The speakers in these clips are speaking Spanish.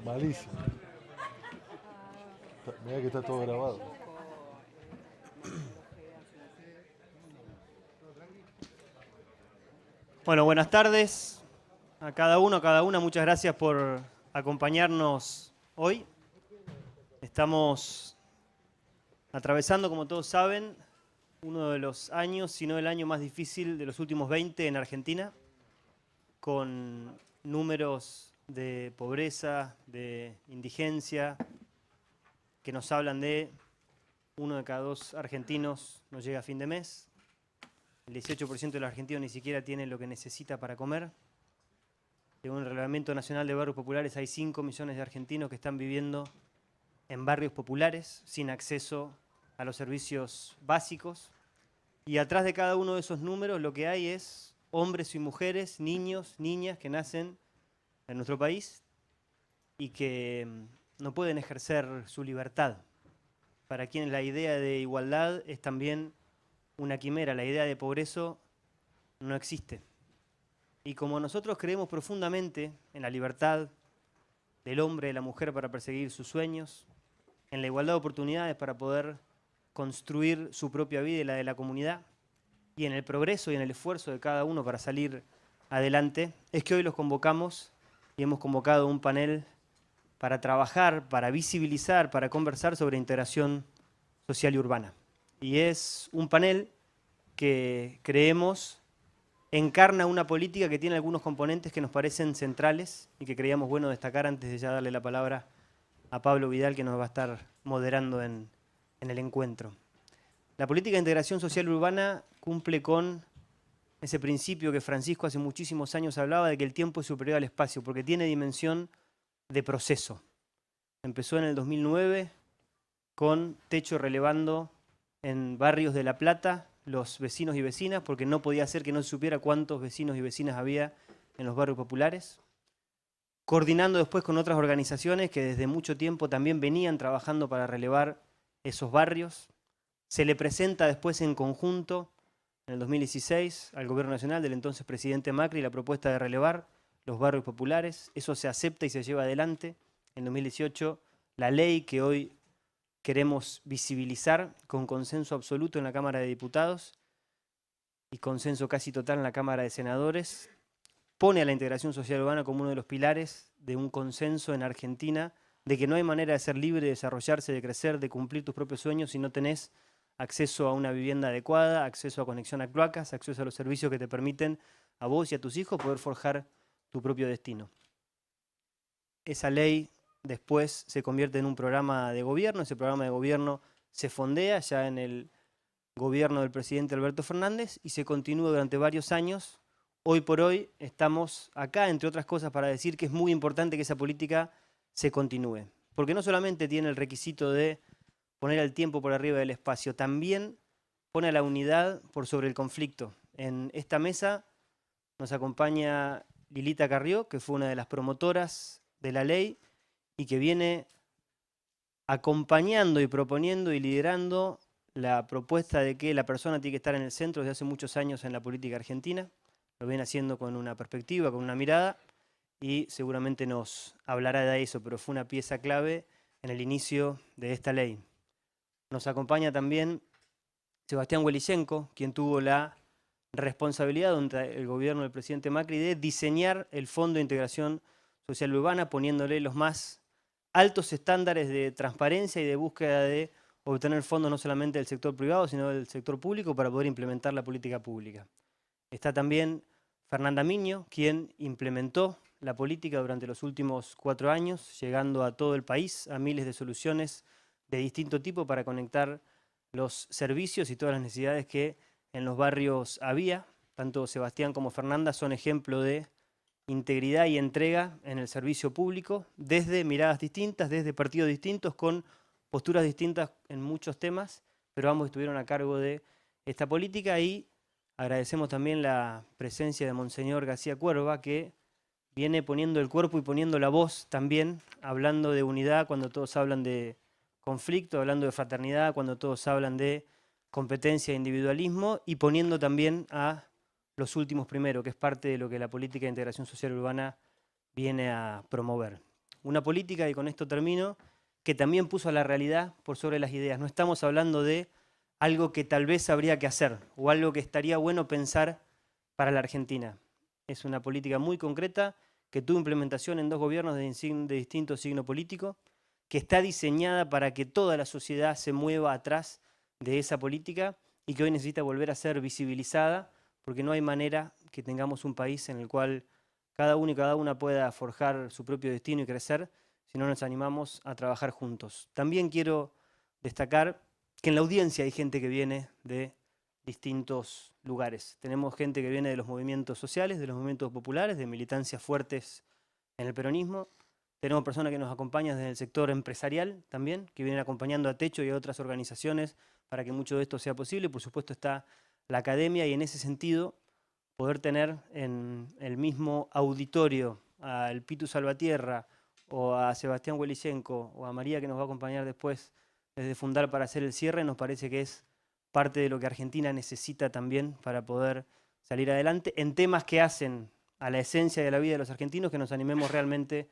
Malísimo. Mirá que está todo grabado. Bueno, buenas tardes a cada uno, a cada una. Muchas gracias por acompañarnos hoy. Estamos atravesando, como todos saben, uno de los años, si no el año más difícil de los últimos 20 en Argentina, con números de pobreza, de indigencia, que nos hablan de 1 de cada 2 argentinos no llega a fin de mes. El 18% de los argentinos ni siquiera tiene lo que necesita para comer. Según el Reglamento Nacional de Barrios Populares, hay 5 millones de argentinos que están viviendo en barrios populares sin acceso a los servicios básicos. Y atrás de cada uno de esos números lo que hay es hombres y mujeres, niños, niñas que nacen en nuestro país y que no pueden ejercer su libertad. Para quienes la idea de igualdad es también una quimera, la idea de progreso no existe. Y como nosotros creemos profundamente en la libertad del hombre y de la mujer para perseguir sus sueños, en la igualdad de oportunidades para poder construir su propia vida y la de la comunidad, y en el progreso y en el esfuerzo de cada uno para salir adelante, es que hoy los convocamos y hemos convocado un panel para trabajar, para visibilizar, para conversar sobre integración social y urbana. Y es un panel que creemos encarna una política que tiene algunos componentes que nos parecen centrales y que creíamos bueno destacar antes de ya darle la palabra a Pablo Vidal, que nos va a estar moderando en el encuentro. La política de integración social urbana cumple con ese principio que Francisco hace muchísimos años hablaba de que el tiempo es superior al espacio, porque tiene dimensión de proceso. Empezó en el 2009 con techo relevando en barrios de La Plata los vecinos y vecinas, porque no podía ser que no se supiera cuántos vecinos y vecinas había en los barrios populares. Coordinando después con otras organizaciones que desde mucho tiempo también venían trabajando para relevar esos barrios. Se le presenta después en conjunto, en el 2016, al Gobierno Nacional del entonces presidente Macri la propuesta de relevar los barrios populares. Eso se acepta y se lleva adelante. En 2018, la ley que hoy queremos visibilizar con consenso absoluto en la Cámara de Diputados y consenso casi total en la Cámara de Senadores, pone a la integración social urbana como uno de los pilares de un consenso en Argentina de que no hay manera de ser libre, de desarrollarse, de crecer, de cumplir tus propios sueños si no tenés acceso a una vivienda adecuada, acceso a conexión a cloacas, acceso a los servicios que te permiten a vos y a tus hijos poder forjar tu propio destino. Esa ley después se convierte en un programa de gobierno, ese programa de gobierno se fondea ya en el gobierno del presidente Alberto Fernández y se continúa durante varios años. Hoy por hoy estamos acá, entre otras cosas, para decir que es muy importante que esa política se continúe. Porque no solamente tiene el requisito de poner el tiempo por arriba del espacio, también pone a la unidad por sobre el conflicto. En esta mesa nos acompaña Lilita Carrió, que fue una de las promotoras de la ley y que viene acompañando y proponiendo y liderando la propuesta de que la persona tiene que estar en el centro desde hace muchos años en la política argentina. Lo viene haciendo con una perspectiva, con una mirada, y seguramente nos hablará de eso, pero fue una pieza clave en el inicio de esta ley. Nos acompaña también Sebastián Welichenko, quien tuvo la responsabilidad durante el gobierno del presidente Macri de diseñar el Fondo de Integración Social Urbana, poniéndole los más altos estándares de transparencia y de búsqueda de obtener fondos no solamente del sector privado, sino del sector público para poder implementar la política pública. Está también Fernanda Miño, quien implementó la política durante los últimos 4 años, llegando a todo el país a miles de soluciones de distinto tipo para conectar los servicios y todas las necesidades que en los barrios había. Tanto Sebastián como Fernanda son ejemplo de integridad y entrega en el servicio público, desde miradas distintas, desde partidos distintos, con posturas distintas en muchos temas, pero ambos estuvieron a cargo de esta política y agradecemos también la presencia de Monseñor García Cuerva, que viene poniendo el cuerpo y poniendo la voz también, hablando de unidad cuando todos hablan de conflicto, hablando de fraternidad cuando todos hablan de competencia e individualismo, y poniendo también a los últimos primero, que es parte de lo que la política de integración social urbana viene a promover. Una política, y con esto termino, que también puso a la realidad por sobre las ideas. No estamos hablando de algo que tal vez habría que hacer o algo que estaría bueno pensar para la Argentina. Es una política muy concreta que tuvo implementación en 2 gobiernos de distinto signo político, que está diseñada para que toda la sociedad se mueva atrás de esa política y que hoy necesita volver a ser visibilizada, porque no hay manera que tengamos un país en el cual cada uno y cada una pueda forjar su propio destino y crecer si no nos animamos a trabajar juntos. También quiero destacar que en la audiencia hay gente que viene de distintos lugares. Tenemos gente que viene de los movimientos sociales, de los movimientos populares, de militancias fuertes en el peronismo. Tenemos personas que nos acompañan desde el sector empresarial también, que vienen acompañando a Techo y a otras organizaciones para que mucho de esto sea posible. Por supuesto está la academia y en ese sentido poder tener en el mismo auditorio al Pitu Salvatierra o a Sebastián Welichenko o a María, que nos va a acompañar después desde Fundar para hacer el cierre, nos parece que es parte de lo que Argentina necesita también para poder salir adelante en temas que hacen a la esencia de la vida de los argentinos, que nos animemos realmente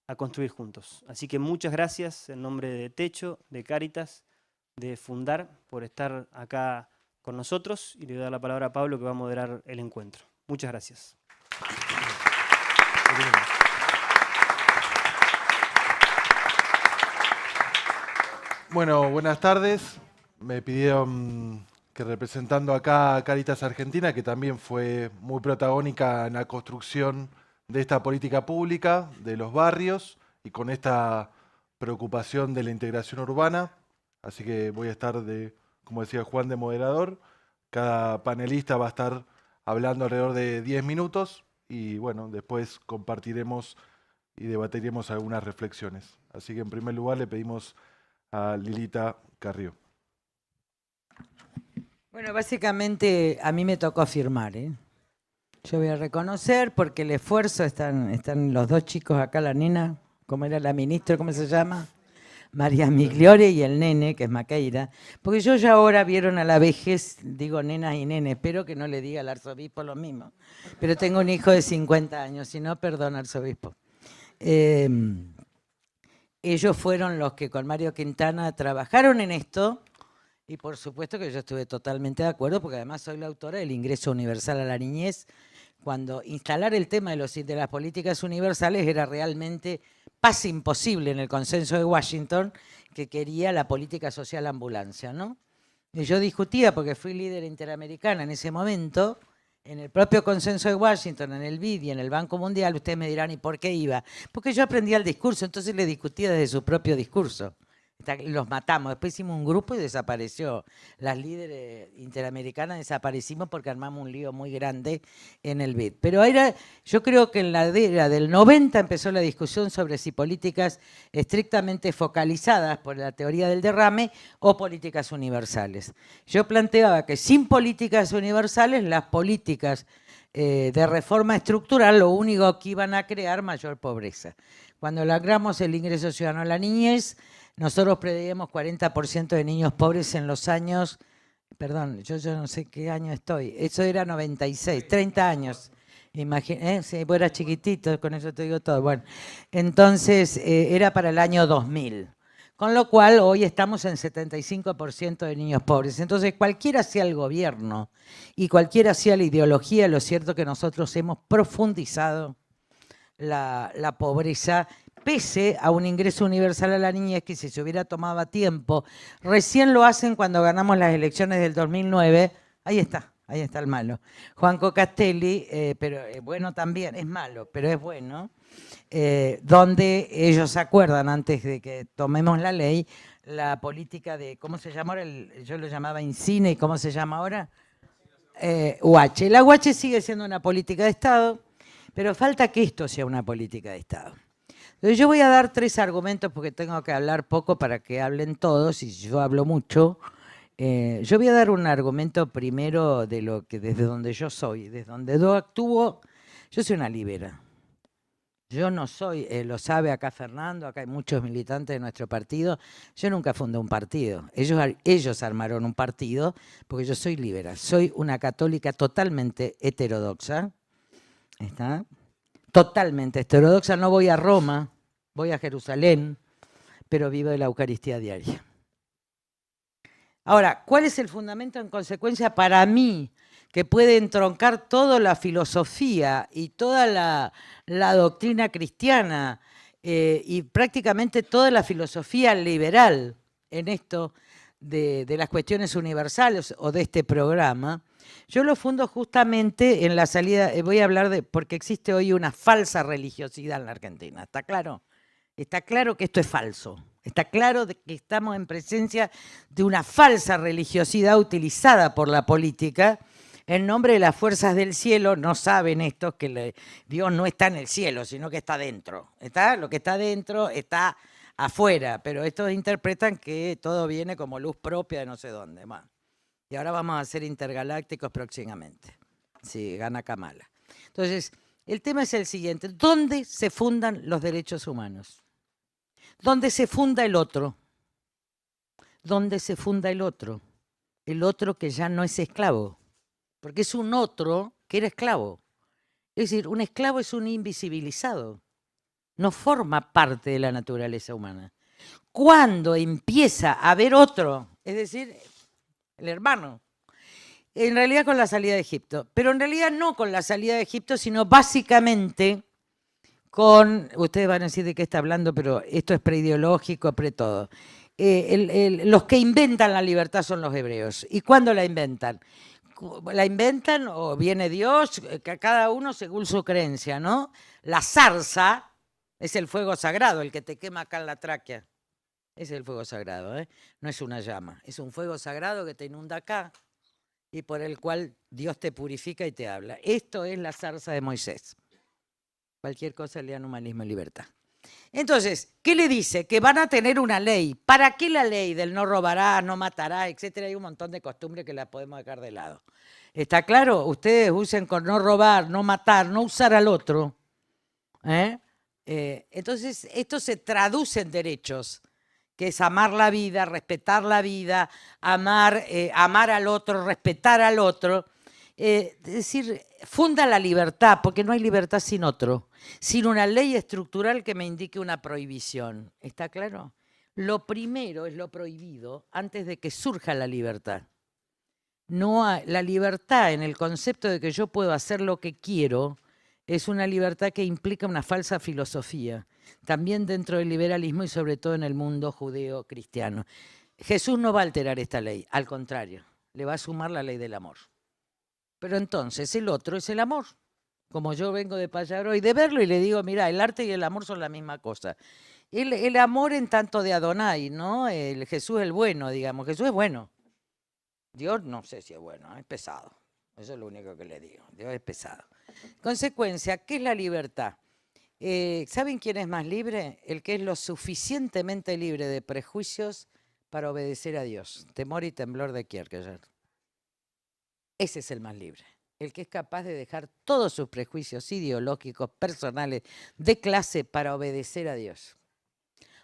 a construir juntos. Así que muchas gracias en nombre de Techo, de Cáritas, de Fundar, por estar acá con nosotros, y le voy a dar la palabra a Pablo, que va a moderar el encuentro. Muchas gracias. Bueno, buenas tardes. Me pidieron que representando acá a Cáritas Argentina, que también fue muy protagónica en la construcción de esta política pública, de los barrios, y con esta preocupación de la integración urbana. Así que voy a estar como decía Juan, de moderador. Cada panelista va a estar hablando alrededor de 10 minutos y bueno, después compartiremos y debatiremos algunas reflexiones. Así que en primer lugar le pedimos a Lilita Carrió. Bueno, básicamente a mí me tocó firmar, ¿eh? Yo voy a reconocer porque el esfuerzo, están los 2 chicos acá, la nena, ¿cómo era la ministra? ¿Cómo se llama? María Migliore, y el nene, que es Maqueira, porque yo ya ahora vieron a la vejez, digo nenas y nenes, espero que no le diga al arzobispo lo mismo, pero tengo un hijo de 50 años, si no, perdón, arzobispo. Ellos fueron los que con Mario Quintana trabajaron en esto, y por supuesto que yo estuve totalmente de acuerdo, porque además soy la autora del ingreso universal a la niñez, cuando instalar el tema de las políticas universales era realmente casi imposible en el consenso de Washington, que quería la política social ambulancia, ¿no? Y yo discutía, porque fui líder interamericana en ese momento, en el propio consenso de Washington, en el BID y en el Banco Mundial. Ustedes me dirán, ¿y por qué iba? Porque yo aprendía el discurso, entonces le discutía desde su propio discurso. Los matamos, después hicimos un grupo y desapareció. Las líderes interamericanas desaparecimos porque armamos un lío muy grande en el BID. Pero yo creo que en la década del 90 empezó la discusión sobre si políticas estrictamente focalizadas por la teoría del derrame o políticas universales. Yo planteaba que sin políticas universales, las políticas de reforma estructural lo único que iban a crear mayor pobreza. Cuando logramos el ingreso ciudadano a la niñez, nosotros preveíamos 40% de niños pobres en los años, perdón, yo no sé qué año estoy, eso era 96, 30 años. Sí, vos eras chiquitito, con eso te digo todo. Bueno, entonces era para el año 2000, con lo cual hoy estamos en 75% de niños pobres. Entonces cualquiera sea el gobierno y cualquiera sea la ideología, lo cierto es que nosotros hemos profundizado la pobreza, pese a un ingreso universal a la niñez que si se hubiera tomado a tiempo, recién lo hacen cuando ganamos las elecciones del 2009, ahí está el malo. Juanco Castelli, pero bueno también, es malo, pero es bueno, donde ellos se acuerdan, antes de que tomemos la ley, la política de, ¿cómo se llama ahora? Yo lo llamaba INCINE, ¿y cómo se llama ahora? UH. La UH sigue siendo una política de Estado, pero falta que esto sea una política de Estado. Entonces yo voy a dar 3 argumentos porque tengo que hablar poco para que hablen todos y yo hablo mucho. Yo voy a dar un argumento primero de lo que desde donde yo soy, desde donde yo actúo. Yo soy una libera. Yo no soy, lo sabe acá Fernando, acá hay muchos militantes de nuestro partido, yo nunca fundé un partido. Ellos armaron un partido porque yo soy liberal, soy una católica totalmente heterodoxa, ¿está? Totalmente heterodoxa, no voy a Roma, voy a Jerusalén, pero vivo de la Eucaristía diaria. Ahora, ¿cuál es el fundamento en consecuencia para mí que puede entroncar toda la filosofía y toda la doctrina cristiana y prácticamente toda la filosofía liberal en esto de las cuestiones universales o de este programa? Yo lo fundo justamente en la salida, voy a hablar de, porque existe hoy una falsa religiosidad en la Argentina, ¿está claro? Está claro que esto es falso. Está claro que estamos en presencia de una falsa religiosidad utilizada por la política en nombre de las fuerzas del cielo. No saben estos que Dios no está en el cielo, sino que está dentro. Lo que está dentro está afuera, pero estos interpretan que todo viene como luz propia de no sé dónde. Bueno, y ahora vamos a ser intergalácticos próximamente, si gana Kamala. Entonces, el tema es el siguiente. ¿Dónde se fundan los derechos humanos? ¿Dónde se funda el otro? ¿Dónde se funda el otro? El otro que ya no es esclavo, porque es un otro que era esclavo. Es decir, un esclavo es un invisibilizado, no forma parte de la naturaleza humana. Cuando empieza a haber otro, es decir, el hermano, en realidad con la salida de Egipto, pero en realidad no con la salida de Egipto, sino básicamente con, ustedes van a decir de qué está hablando, pero esto es preideológico, pre-todo. Los que inventan la libertad son los hebreos. ¿Y cuándo la inventan? La inventan o viene Dios, cada uno según su creencia, ¿no? La zarza es el fuego sagrado, el que te quema acá en la tráquea. Es el fuego sagrado, ¿eh? No es una llama, es un fuego sagrado que te inunda acá y por el cual Dios te purifica y te habla. Esto es la zarza de Moisés. Cualquier cosa lean Humanismo y Libertad. Entonces, ¿qué le dice? Que van a tener una ley. ¿Para qué la ley del no robará, no matará, etcétera? Hay un montón de costumbres que las podemos dejar de lado. ¿Está claro? Ustedes usen con no robar, no matar, no usar al otro. Entonces, esto se traduce en derechos, que es amar la vida, respetar la vida, amar al otro, respetar al otro. Es decir, funda la libertad, porque no hay libertad sin otro, sin una ley estructural que me indique una prohibición. ¿Está claro? Lo primero es lo prohibido antes de que surja la libertad. No hay, la libertad en el concepto de que yo puedo hacer lo que quiero es una libertad que implica una falsa filosofía, también dentro del liberalismo y sobre todo en el mundo judeo-cristiano. Jesús no va a alterar esta ley, al contrario, le va a sumar la ley del amor. Pero entonces el otro es el amor. Como yo vengo de Payaro y de verlo y le digo, mira, el arte y el amor son la misma cosa. El amor en tanto de Adonai, ¿no? El Jesús el bueno, digamos. Jesús es bueno. Dios no sé si es bueno, es pesado. Eso es lo único que le digo. Dios es pesado. Consecuencia, ¿qué es la libertad? ¿Saben quién es más libre? El que es lo suficientemente libre de prejuicios para obedecer a Dios. Temor y temblor de Kierkegaard. Ese es el más libre, el que es capaz de dejar todos sus prejuicios ideológicos, personales, de clase para obedecer a Dios.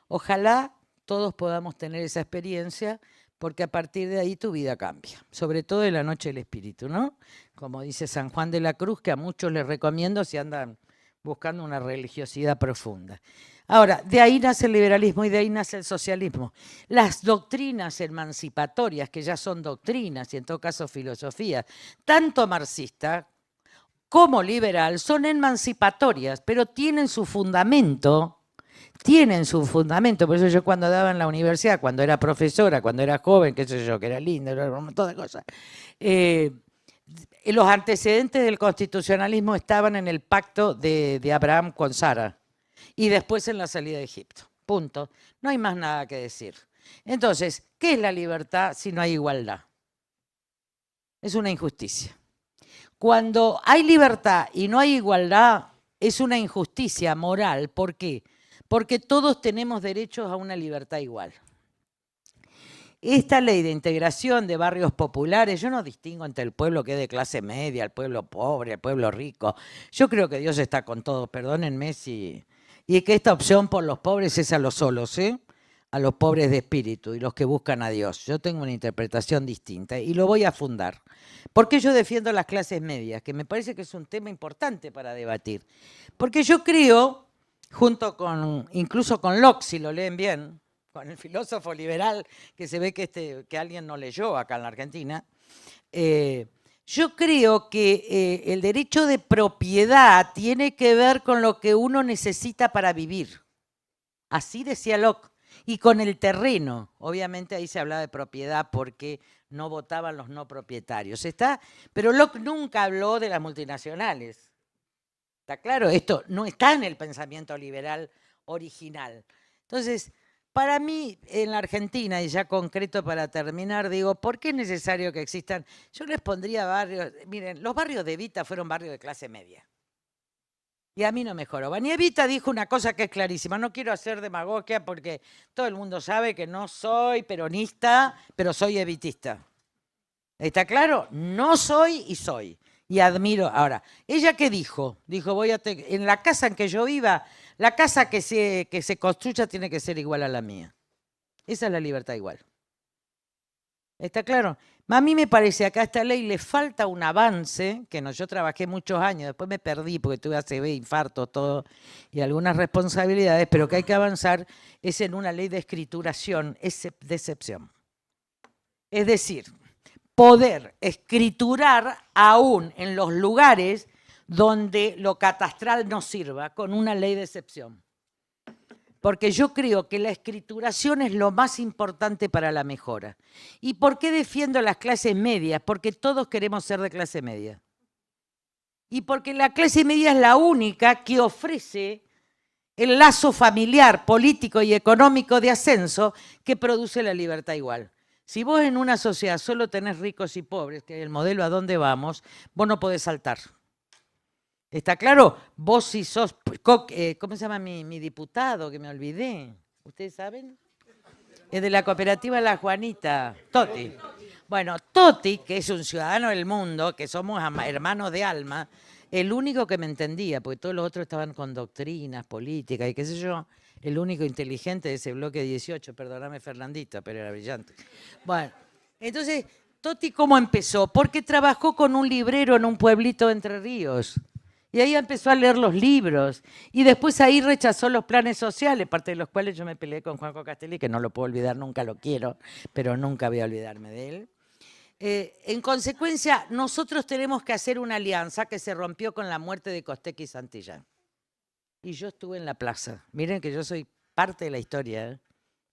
Ojalá todos podamos tener esa experiencia, porque a partir de ahí tu vida cambia, sobre todo en la noche del espíritu, ¿no? Como dice San Juan de la Cruz, que a muchos les recomiendo si andan buscando una religiosidad profunda. Ahora, de ahí nace el liberalismo y de ahí nace el socialismo. Las doctrinas emancipatorias, que ya son doctrinas y en todo caso filosofías, tanto marxista como liberal, son emancipatorias, pero tienen su fundamento, por eso yo cuando daba en la universidad, cuando era profesora, cuando era joven, qué sé yo, que era lindo, era un montón de cosas, los antecedentes del constitucionalismo estaban en el pacto de Abraham con Sara y después en la salida de Egipto. Punto. No hay más nada que decir. Entonces, ¿qué es la libertad si no hay igualdad? Es una injusticia. Cuando hay libertad y no hay igualdad, es una injusticia moral. ¿Por qué? Porque todos tenemos derechos a una libertad igual. esta ley de integración de barrios populares, yo no distingo entre el pueblo que es de clase media, el pueblo pobre, el pueblo rico. Yo creo que Dios está con todos, perdónenme si... Y que esta opción por los pobres es a los solos, ¿eh? A los pobres de espíritu y los que buscan a Dios. Yo tengo una interpretación distinta y lo voy a fundar. ¿Por qué yo defiendo las clases medias? Que me parece que es un tema importante para debatir. Porque yo creo, junto con, incluso con Locke, si lo leen bien, con el filósofo liberal que se ve que alguien no leyó acá en la Argentina, yo creo que el derecho de propiedad tiene que ver con lo que uno necesita para vivir. Así decía Locke. Y con el terreno. Obviamente ahí se hablaba de propiedad porque no votaban los no propietarios. Pero Locke nunca habló de las multinacionales. ¿Está claro? Esto no está en el pensamiento liberal original. Entonces, para mí, en la Argentina, y ya concreto para terminar, digo, ¿por qué es necesario que existan? Yo les pondría barrios, miren, los barrios de Evita fueron barrios de clase media. Y a mí no me joroban. Y Evita dijo una cosa que es clarísima, no quiero hacer demagogia porque todo el mundo sabe que no soy peronista, pero soy evitista. ¿Está claro? No soy y soy. Y admiro. Ahora, ¿ella qué dijo? Dijo, en la casa en que yo viva, la casa que se construya tiene que ser igual a la mía. Esa es la libertad igual. ¿Está claro? A mí me parece acá a esta ley le falta un avance, que no, yo trabajé muchos años, después me perdí porque tuve ACV, infarto, todo, y algunas responsabilidades, pero que hay que avanzar es en una ley de escrituración, de excepción. Es decir, poder escriturar aún en los lugares donde lo catastral no sirva, con una ley de excepción. Porque yo creo que la escrituración es lo más importante para la mejora. ¿Y por qué defiendo las clases medias? Porque todos queremos ser de clase media. Y porque la clase media es la única que ofrece el lazo familiar, político y económico de ascenso que produce la libertad igual. Si vos en una sociedad solo tenés ricos y pobres, que es el modelo a dónde vamos, vos no podés saltar. ¿Está claro? Vos si sos, ¿cómo se llama mi diputado? Que me olvidé. ¿Ustedes saben? Es de la cooperativa La Juanita, Toti. Bueno, Toti, que es un ciudadano del mundo, que somos hermanos de alma, el único que me entendía, porque todos los otros estaban con doctrinas políticas y qué sé yo, el único inteligente de ese bloque 18, perdóname Fernandito, pero era brillante. Bueno, entonces, Toti, ¿cómo empezó? Porque trabajó con un librero en un pueblito de Entre Ríos. Y ahí empezó a leer los libros. Y después ahí rechazó los planes sociales, parte de los cuales yo me peleé con Juanjo Castelli, que no lo puedo olvidar, nunca lo quiero, pero nunca voy a olvidarme de él. En consecuencia, nosotros tenemos que hacer una alianza que se rompió con la muerte de Costecchi y Santillán. Y yo estuve en la plaza. Miren que yo soy parte de la historia, ¿eh?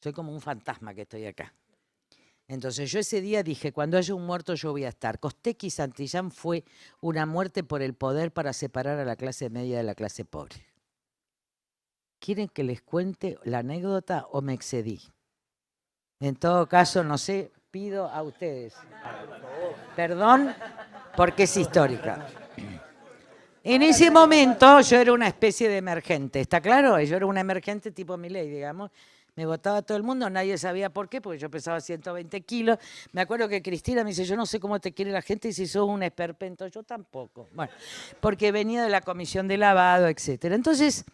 Soy como un fantasma que estoy acá. Entonces yo ese día dije, cuando haya un muerto yo voy a estar. Costecchi y Santillán fue una muerte por el poder para separar a la clase media de la clase pobre. ¿Quieren que les cuente la anécdota o me excedí? En todo caso, no sé, pido a ustedes. Perdón, porque es histórica. En ese momento yo era una especie de emergente, ¿está claro? Yo era una emergente tipo Milei, digamos. Me votaba todo el mundo, nadie sabía por qué, porque yo pesaba 120 kilos. Me acuerdo que Cristina me dice, yo no sé cómo te quiere la gente y si sos un esperpento. Yo tampoco. Bueno, porque venía de la comisión de lavado, etcétera. Entonces,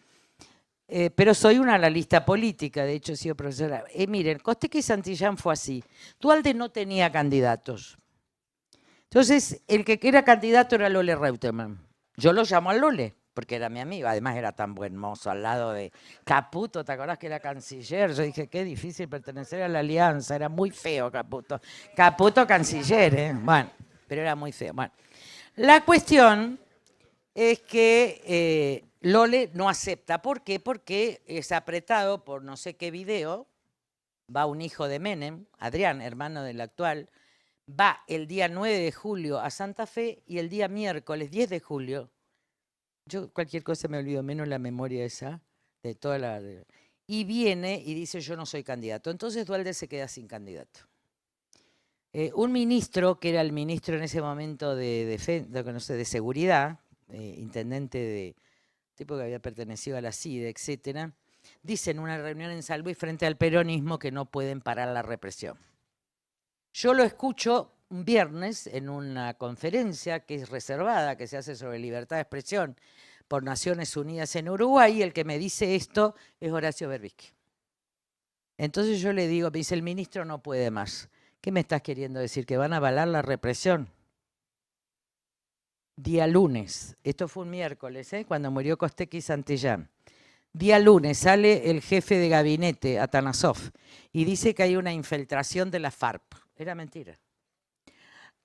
pero soy una analista política, de hecho he sido profesora. Miren, Costecchi y Santillán fue así. Duhalde no tenía candidatos. Entonces, el que era candidato era Lole Reutemann. Yo lo llamo a Lole, porque era mi amigo, además era tan buen mozo al lado de Caputo, ¿te acordás que era canciller? Yo dije, qué difícil pertenecer a la alianza, era muy feo Caputo. Caputo canciller, ¿eh? Bueno, pero era muy feo. Bueno, la cuestión es que Lole no acepta. ¿Por qué? Porque es apretado por no sé qué video, va un hijo de Menem, Adrián, hermano del actual, va el día 9 de julio a Santa Fe y el día miércoles 10 de julio, yo cualquier cosa me olvido, menos la memoria esa, de toda la... y viene y dice yo no soy candidato. Entonces Duhalde se queda sin candidato. Un ministro, que era el ministro en ese momento de seguridad, intendente de tipo que había pertenecido a la CIDE, etcétera, dice en una reunión en San Luis frente al peronismo que no pueden parar la represión. Yo lo escucho un viernes en una conferencia que es reservada, que se hace sobre libertad de expresión por Naciones Unidas en Uruguay, y el que me dice esto es Horacio Berbisky. Entonces yo le digo, me dice, el ministro no puede más. ¿Qué me estás queriendo decir? ¿Que van a avalar la represión? Día lunes, esto fue un miércoles, cuando murió Costecchi Santillán. Día lunes sale el jefe de gabinete, Atanasov, y dice que hay una infiltración de la FARC. Era mentira.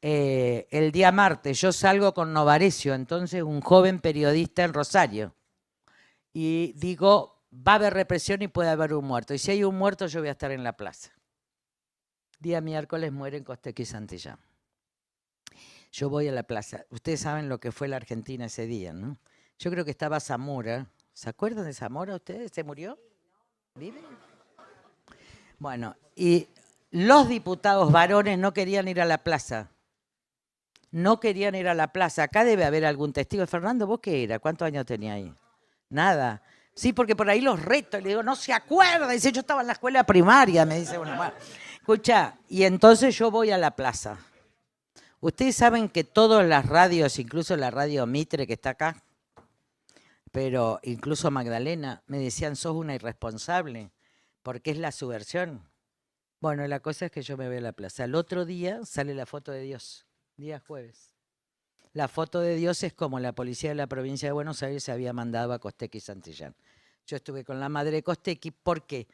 El día martes yo salgo con Novarecio, entonces un joven periodista en Rosario, y digo, va a haber represión y puede haber un muerto. Y si hay un muerto, yo voy a estar en la plaza. Día miércoles mueren Costecchi Santillán. Yo voy a la plaza. Ustedes saben lo que fue la Argentina ese día, ¿no? Yo creo que estaba Zamora. ¿Se acuerdan de Zamora ustedes? ¿Se murió? ¿Vive? Bueno, y los diputados varones no querían ir a la plaza. No querían ir a la plaza. Acá debe haber algún testigo. Fernando, ¿vos qué era? ¿Cuántos años tenía ahí? Nada. Sí, porque por ahí los reto. Le digo, no se acuerda. Dice, yo estaba en la escuela primaria. Me dice, bueno, escucha, y entonces yo voy a la plaza. Ustedes saben que todas las radios, incluso la radio Mitre que está acá, pero incluso Magdalena, me decían, sos una irresponsable, porque es la subversión. Bueno, la cosa es que yo me voy a la plaza. El otro día sale la foto de Dios, día jueves. La foto de Dios es como la policía de la provincia de Buenos Aires se había mandado a Costecchi Santillán. Yo estuve con la madre de Costecchi, ¿por qué?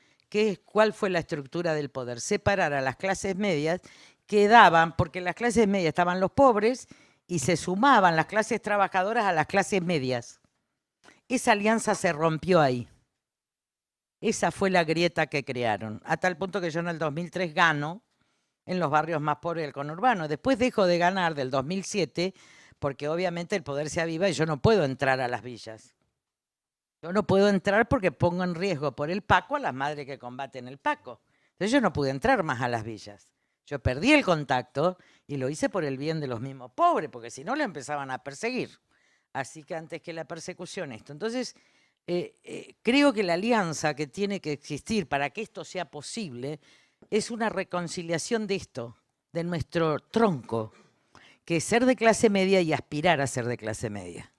¿Cuál fue la estructura del poder? Separar a las clases medias que daban, porque en las clases medias estaban los pobres y se sumaban las clases trabajadoras a las clases medias. Esa alianza se rompió ahí. Esa fue la grieta que crearon, a tal punto que yo en el 2003 gano en los barrios más pobres del conurbano. Después dejo de ganar del 2007 porque obviamente el poder se aviva y yo no puedo entrar a las villas. Yo no puedo entrar porque pongo en riesgo por el Paco a las madres que combaten el Paco. Entonces yo no pude entrar más a las villas. Yo perdí el contacto y lo hice por el bien de los mismos pobres, porque si no le empezaban a perseguir. Así que antes que la persecución esto. Entonces, creo que la alianza que tiene que existir para que esto sea posible es una reconciliación de esto, de nuestro tronco, que es ser de clase media y aspirar a ser de clase media.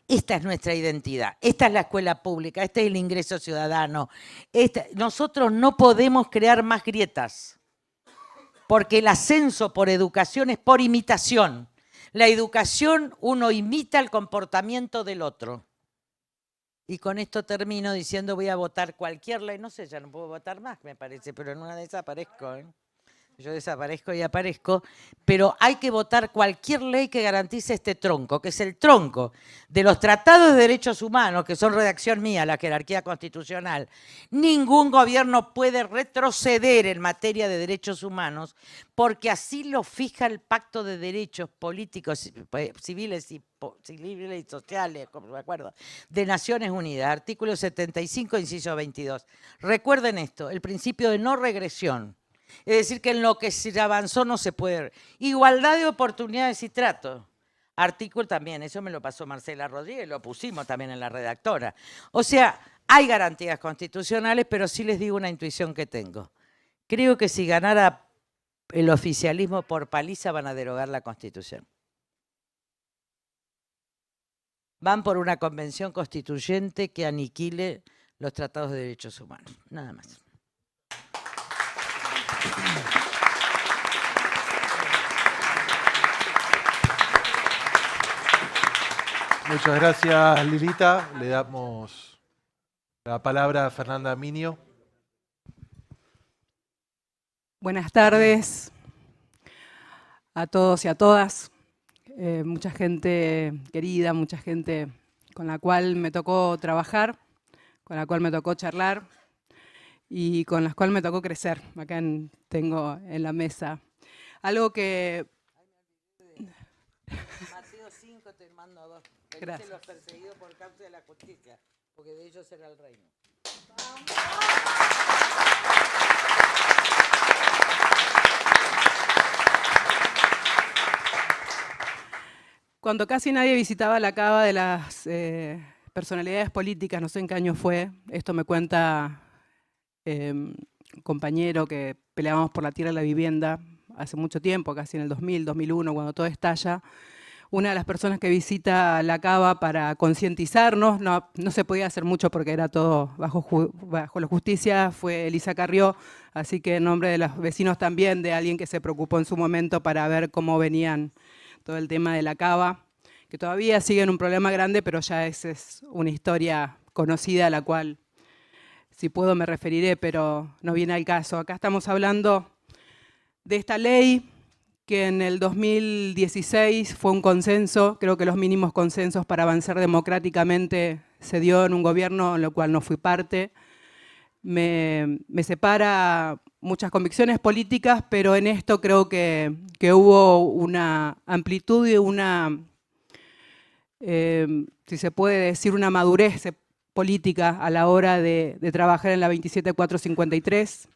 Esta es nuestra identidad, esta es la escuela pública, este es el ingreso ciudadano. Nosotros no podemos crear más grietas, porque el ascenso por educación es por imitación. La educación, uno imita el comportamiento del otro. Y con esto termino diciendo, voy a votar cualquier ley. No sé, ya no puedo votar más, me parece, pero en una de esas aparezco, ¿eh? Yo desaparezco y aparezco, pero hay que votar cualquier ley que garantice este tronco, que es el tronco de los tratados de derechos humanos, que son redacción mía, la jerarquía constitucional. Ningún gobierno puede retroceder en materia de derechos humanos, porque así lo fija el Pacto de Derechos Políticos, Civiles y Sociales, como me acuerdo, de Naciones Unidas, artículo 75, inciso 22. Recuerden esto, el principio de no regresión. Es decir, que en lo que se avanzó no se puede. Igualdad de oportunidades y trato. Artículo también, eso me lo pasó Marcela Rodríguez, lo pusimos también en la redactora. O sea, hay garantías constitucionales, pero sí les digo una intuición que tengo. Creo que si ganara el oficialismo por paliza van a derogar la Constitución. Van por una convención constituyente que aniquile los tratados de derechos humanos. Nada más. Muchas gracias, Lilita. Le damos la palabra a Fernanda Minio. Buenas tardes a todos y a todas. Mucha gente querida, mucha gente con la cual me tocó trabajar, con la cual me tocó charlar y con las cuales me tocó crecer. Acá tengo en la mesa algo que... Mateo 5 te mando 2. Gracias. Los perseguidos por causa de la justicia, porque de ellos será el reino. Cuando casi nadie visitaba la cava de las personalidades políticas, no sé en qué año fue, esto me cuenta un compañero que peleábamos por la tierra y la vivienda hace mucho tiempo, casi en el 2000, 2001, cuando todo estalla, una de las personas que visita la cava para concientizarnos, no se podía hacer mucho porque era todo bajo la justicia, fue Elisa Carrió, así que en nombre de los vecinos también, de alguien que se preocupó en su momento para ver cómo venían todo el tema de la cava, que todavía sigue en un problema grande, pero ya esa es una historia conocida a la cual, si puedo, me referiré, pero no viene al caso. Acá estamos hablando de esta ley que en el 2016 fue un consenso, creo que los mínimos consensos para avanzar democráticamente se dio en un gobierno en el cual no fui parte. Me separa muchas convicciones políticas, pero en esto creo que hubo una amplitud y una, si se puede decir, una madurez política a la hora de trabajar en la 27453.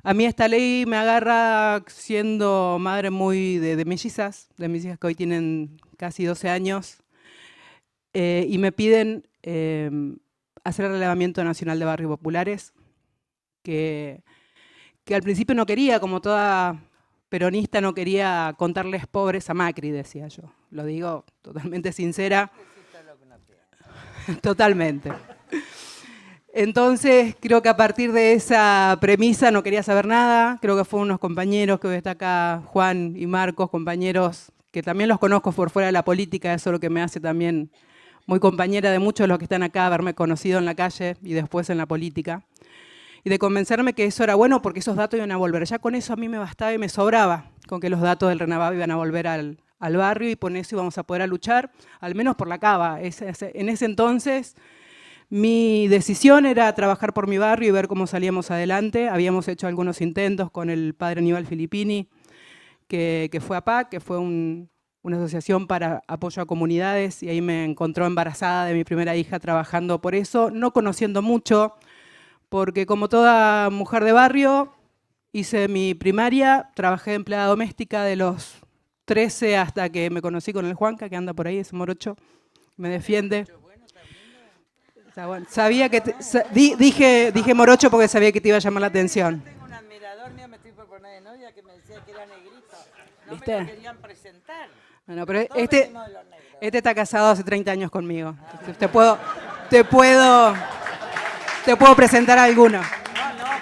A mí esta ley me agarra siendo madre muy de mellizas, de mis hijas que hoy tienen casi 12 años, y me piden hacer el relevamiento nacional de barrios populares, que al principio no quería, como toda peronista, no quería contarles pobres a Macri, decía yo. Lo digo totalmente sincera. Totalmente. Entonces, creo que a partir de esa premisa no quería saber nada. Creo que fueron unos compañeros, que hoy está acá Juan y Marcos, compañeros que también los conozco por fuera de la política, eso es lo que me hace también muy compañera de muchos de los que están acá, haberme conocido en la calle y después en la política. Y de convencerme que eso era bueno porque esos datos iban a volver. Ya con eso a mí me bastaba y me sobraba, con que los datos del RENAVAP iban a volver al barrio y con eso íbamos a poder luchar, al menos por la cava. En ese entonces mi decisión era trabajar por mi barrio y ver cómo salíamos adelante. Habíamos hecho algunos intentos con el padre Aníbal Filippini, que fue APAC, que fue una asociación para apoyo a comunidades, y ahí me encontró embarazada de mi primera hija trabajando por eso, no conociendo mucho, porque como toda mujer de barrio, hice mi primaria, trabajé de empleada doméstica de los 13 hasta que me conocí con el Juanca, que anda por ahí, ese morocho, me defiende. Sabía que dije morocho porque sabía que te iba a llamar la atención. Tengo un admirador mío, me estoy por poner de novia, que me decía que era negrito. No ¿Viste? me lo querían presentar. Bueno, pero Todos este venimos de los negros. está casado hace 30 años conmigo. Te puedo presentar a alguno. No,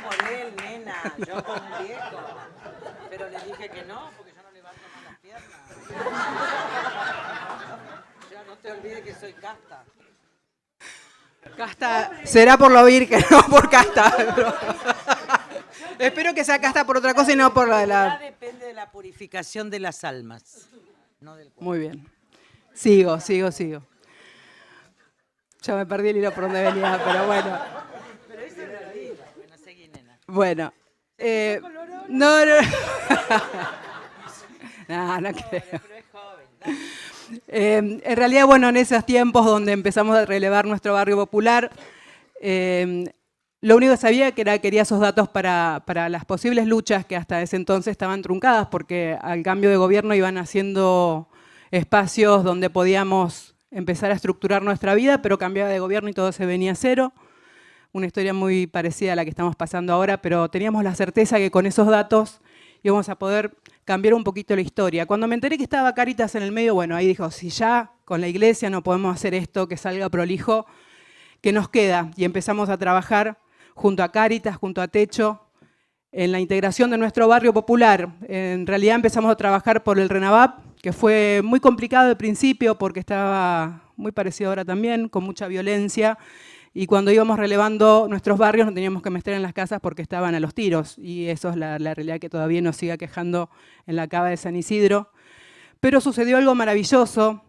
por él, nena. Yo con un viejo. Pero le dije que no, porque yo no levanto más las piernas. Ya no te olvides que soy casta. Casta, será por lo virgen, no por casta. Pero espero que sea casta por otra cosa y no por la de la... Depende de la purificación de las almas, no del cuerpo. Muy bien. Sigo. Ya me perdí el hilo por donde venía, pero bueno. Pero eso es la vida. Bueno, seguí, nena. Bueno. No creo. Pero es joven, ¿no? En realidad, bueno, en esos tiempos donde empezamos a relevar nuestro barrio popular, lo único que sabía quería esos datos para las posibles luchas que hasta ese entonces estaban truncadas, porque al cambio de gobierno iban haciendo espacios donde podíamos empezar a estructurar nuestra vida, pero cambiaba de gobierno y todo se venía a cero. Una historia muy parecida a la que estamos pasando ahora, pero teníamos la certeza que con esos datos íbamos a poder cambiar un poquito la historia. Cuando me enteré que estaba Cáritas en el medio, bueno, ahí dijo, si ya con la iglesia no podemos hacer esto, que salga prolijo, ¿qué nos queda? Y empezamos a trabajar junto a Cáritas, junto a Techo, en la integración de nuestro barrio popular. En realidad empezamos a trabajar por el RENAVAP, que fue muy complicado al principio porque estaba muy parecido ahora también, con mucha violencia. Y cuando íbamos relevando nuestros barrios nos teníamos que meter en las casas porque estaban a los tiros. Y eso es la realidad que todavía nos sigue aquejando en la cava de San Isidro. Pero sucedió algo maravilloso,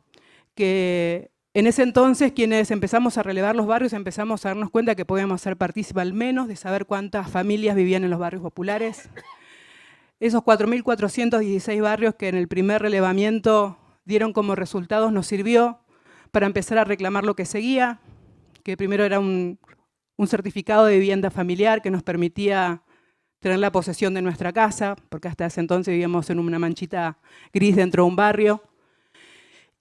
que en ese entonces quienes empezamos a relevar los barrios empezamos a darnos cuenta que podíamos ser partícipes al menos de saber cuántas familias vivían en los barrios populares. Esos 4.416 barrios que en el primer relevamiento dieron como resultados nos sirvió para empezar a reclamar lo que seguía, que primero era un certificado de vivienda familiar que nos permitía tener la posesión de nuestra casa, porque hasta ese entonces vivíamos en una manchita gris dentro de un barrio.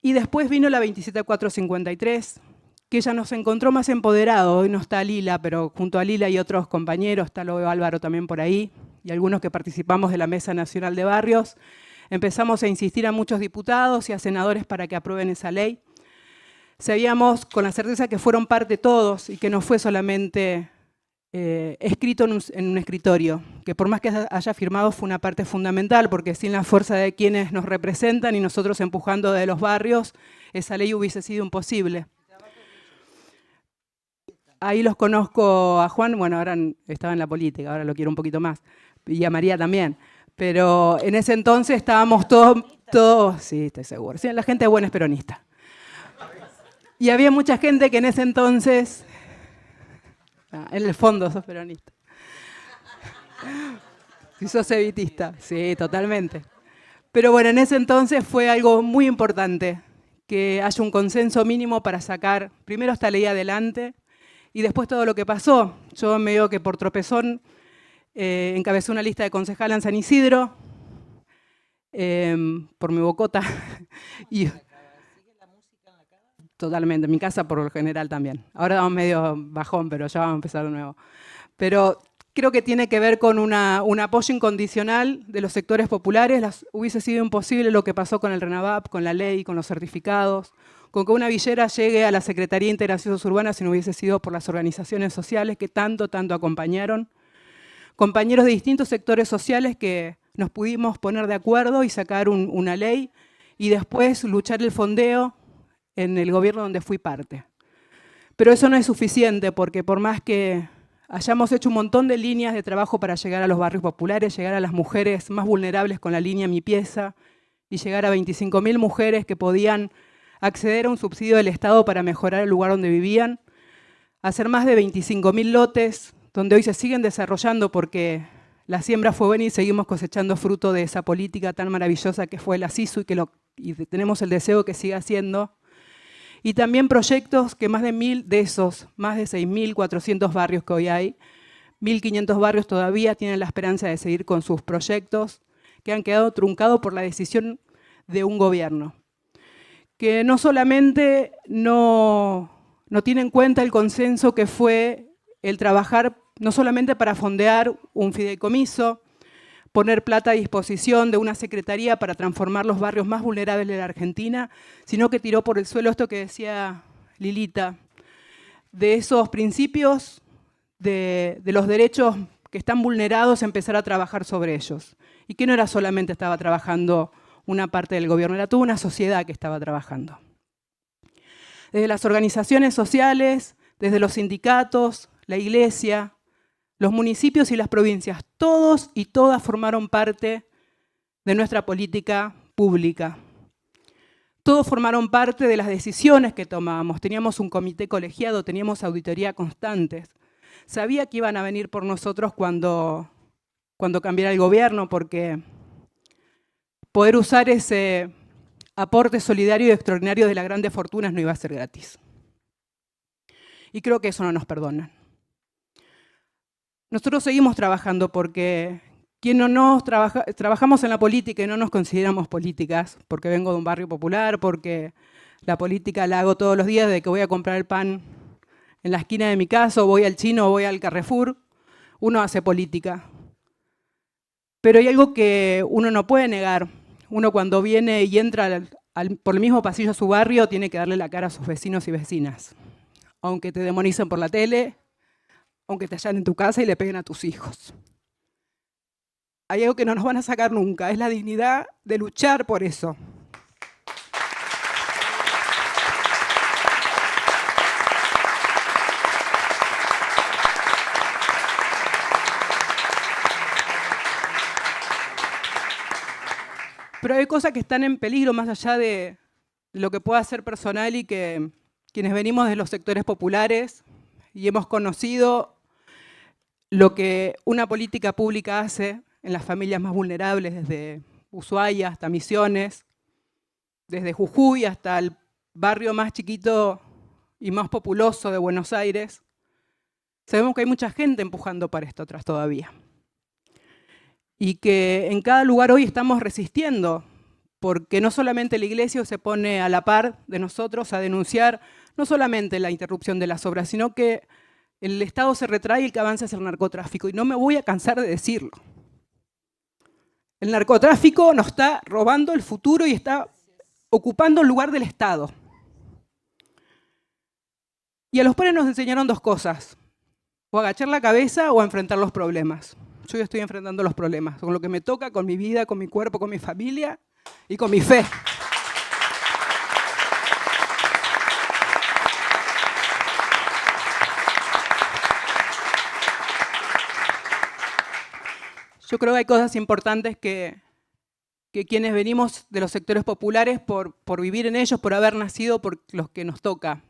Y después vino la 27453, que ya nos encontró más empoderados. Hoy no está Lila, pero junto a Lila y otros compañeros, está lo veo Álvaro también por ahí, y algunos que participamos de la Mesa Nacional de Barrios, empezamos a insistir a muchos diputados y a senadores para que aprueben esa ley. Sabíamos con la certeza que fueron parte todos y que no fue solamente escrito en un escritorio, que por más que haya firmado fue una parte fundamental, porque sin la fuerza de quienes nos representan y nosotros empujando de los barrios, esa ley hubiese sido imposible. Ahí los conozco a Juan, bueno, ahora estaba en la política, ahora lo quiero un poquito más, y a María también, pero en ese entonces estábamos todos, sí, estoy seguro, sí, la gente buena es peronista. Y había mucha gente que en ese entonces, en el fondo sos peronista. Si sos evitista, sí, totalmente. Pero bueno, en ese entonces fue algo muy importante, que haya un consenso mínimo para sacar primero esta ley adelante y después todo lo que pasó. Yo me digo que por tropezón encabezé una lista de concejal en San Isidro, por mi bocota. Y, totalmente, en mi casa por lo general también. Ahora vamos medio bajón, pero ya vamos a empezar de nuevo. Pero creo que tiene que ver con un apoyo incondicional de los sectores populares. Hubiese sido imposible lo que pasó con el RENAVAP, con la ley, con los certificados, con que una villera llegue a la Secretaría de Integración Urbana si no hubiese sido por las organizaciones sociales que tanto acompañaron. Compañeros de distintos sectores sociales que nos pudimos poner de acuerdo y sacar una ley y después luchar el fondeo en el gobierno donde fui parte. Pero eso no es suficiente porque por más que hayamos hecho un montón de líneas de trabajo para llegar a los barrios populares, llegar a las mujeres más vulnerables con la línea Mi Pieza y llegar a 25.000 mujeres que podían acceder a un subsidio del Estado para mejorar el lugar donde vivían, hacer más de 25.000 lotes donde hoy se siguen desarrollando porque la siembra fue buena y seguimos cosechando fruto de esa política tan maravillosa que fue la SISU y tenemos el deseo que siga siendo. Y también proyectos que más de 1.000 de esos, más de 6.400 barrios que hoy hay, 1.500 barrios todavía tienen la esperanza de seguir con sus proyectos que han quedado truncados por la decisión de un gobierno, que no solamente no tiene en cuenta el consenso que fue el trabajar no solamente para fondear un fideicomiso, poner plata a disposición de una secretaría para transformar los barrios más vulnerables de la Argentina, sino que tiró por el suelo esto que decía Lilita, de esos principios de los derechos que están vulnerados, empezar a trabajar sobre ellos. Y que no era solamente estaba trabajando una parte del gobierno, era toda una sociedad que estaba trabajando. Desde las organizaciones sociales, desde los sindicatos, la iglesia, los municipios y las provincias, todos y todas formaron parte de nuestra política pública. Todos formaron parte de las decisiones que tomábamos. Teníamos un comité colegiado, teníamos auditoría constantes. Sabía que iban a venir por nosotros cuando cambiara el gobierno, porque poder usar ese aporte solidario y extraordinario de las grandes fortunas no iba a ser gratis. Y creo que eso no nos perdonan. Nosotros seguimos trabajando porque trabajamos en la política y no nos consideramos políticas, porque vengo de un barrio popular, porque la política la hago todos los días, de que voy a comprar el pan en la esquina de mi casa, o voy al Chino, o voy al Carrefour, uno hace política. Pero hay algo que uno no puede negar. Uno cuando viene y entra por el mismo pasillo a su barrio, tiene que darle la cara a sus vecinos y vecinas. Aunque te demonicen por la tele, aunque te hallan en tu casa y le peguen a tus hijos. Hay algo que no nos van a sacar nunca, es la dignidad de luchar por eso. Pero hay cosas que están en peligro más allá de lo que pueda ser personal y que quienes venimos de los sectores populares y hemos conocido lo que una política pública hace en las familias más vulnerables, desde Ushuaia hasta Misiones, desde Jujuy hasta el barrio más chiquito y más populoso de Buenos Aires, sabemos que hay mucha gente empujando para esto atrás todavía. Y que en cada lugar hoy estamos resistiendo, porque no solamente la iglesia se pone a la par de nosotros a denunciar no solamente la interrupción de las obras, sino que el Estado se retrae y el que avanza es el narcotráfico. Y no me voy a cansar de decirlo. El narcotráfico nos está robando el futuro y está ocupando el lugar del Estado. Y a los padres nos enseñaron dos cosas: o agachar la cabeza o a enfrentar los problemas. Yo ya estoy enfrentando los problemas, con lo que me toca, con mi vida, con mi cuerpo, con mi familia y con mi fe. Yo creo que hay cosas importantes que quienes venimos de los sectores populares, por vivir en ellos, por haber nacido, por los que nos toca.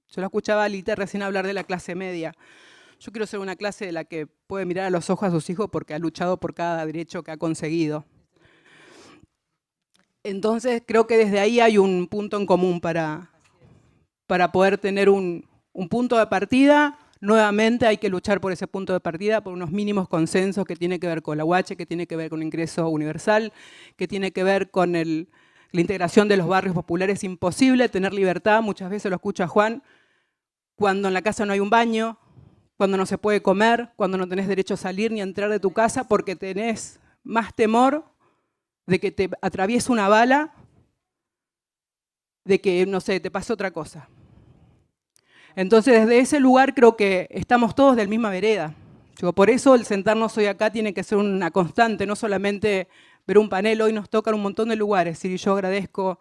Yo lo escuchaba a Lita recién hablar de la clase media. Yo quiero ser una clase de la que puede mirar a los ojos a sus hijos porque ha luchado por cada derecho que ha conseguido. Entonces creo que desde ahí hay un punto en común para poder tener un punto de partida. Nuevamente hay que luchar por ese punto de partida, por unos mínimos consensos que tiene que ver con la UH, que tiene que ver con el ingreso universal, que tiene que ver con la integración de los barrios populares. Es imposible tener libertad, muchas veces lo escucho a Juan, cuando en la casa no hay un baño, cuando no se puede comer, cuando no tenés derecho a salir ni a entrar de tu casa porque tenés más temor de que te atraviese una bala, de que, no sé, te pase otra cosa. Entonces, desde ese lugar creo que estamos todos de la misma vereda. Por eso el sentarnos hoy acá tiene que ser una constante, no solamente ver un panel. Hoy nos tocan un montón de lugares y yo agradezco,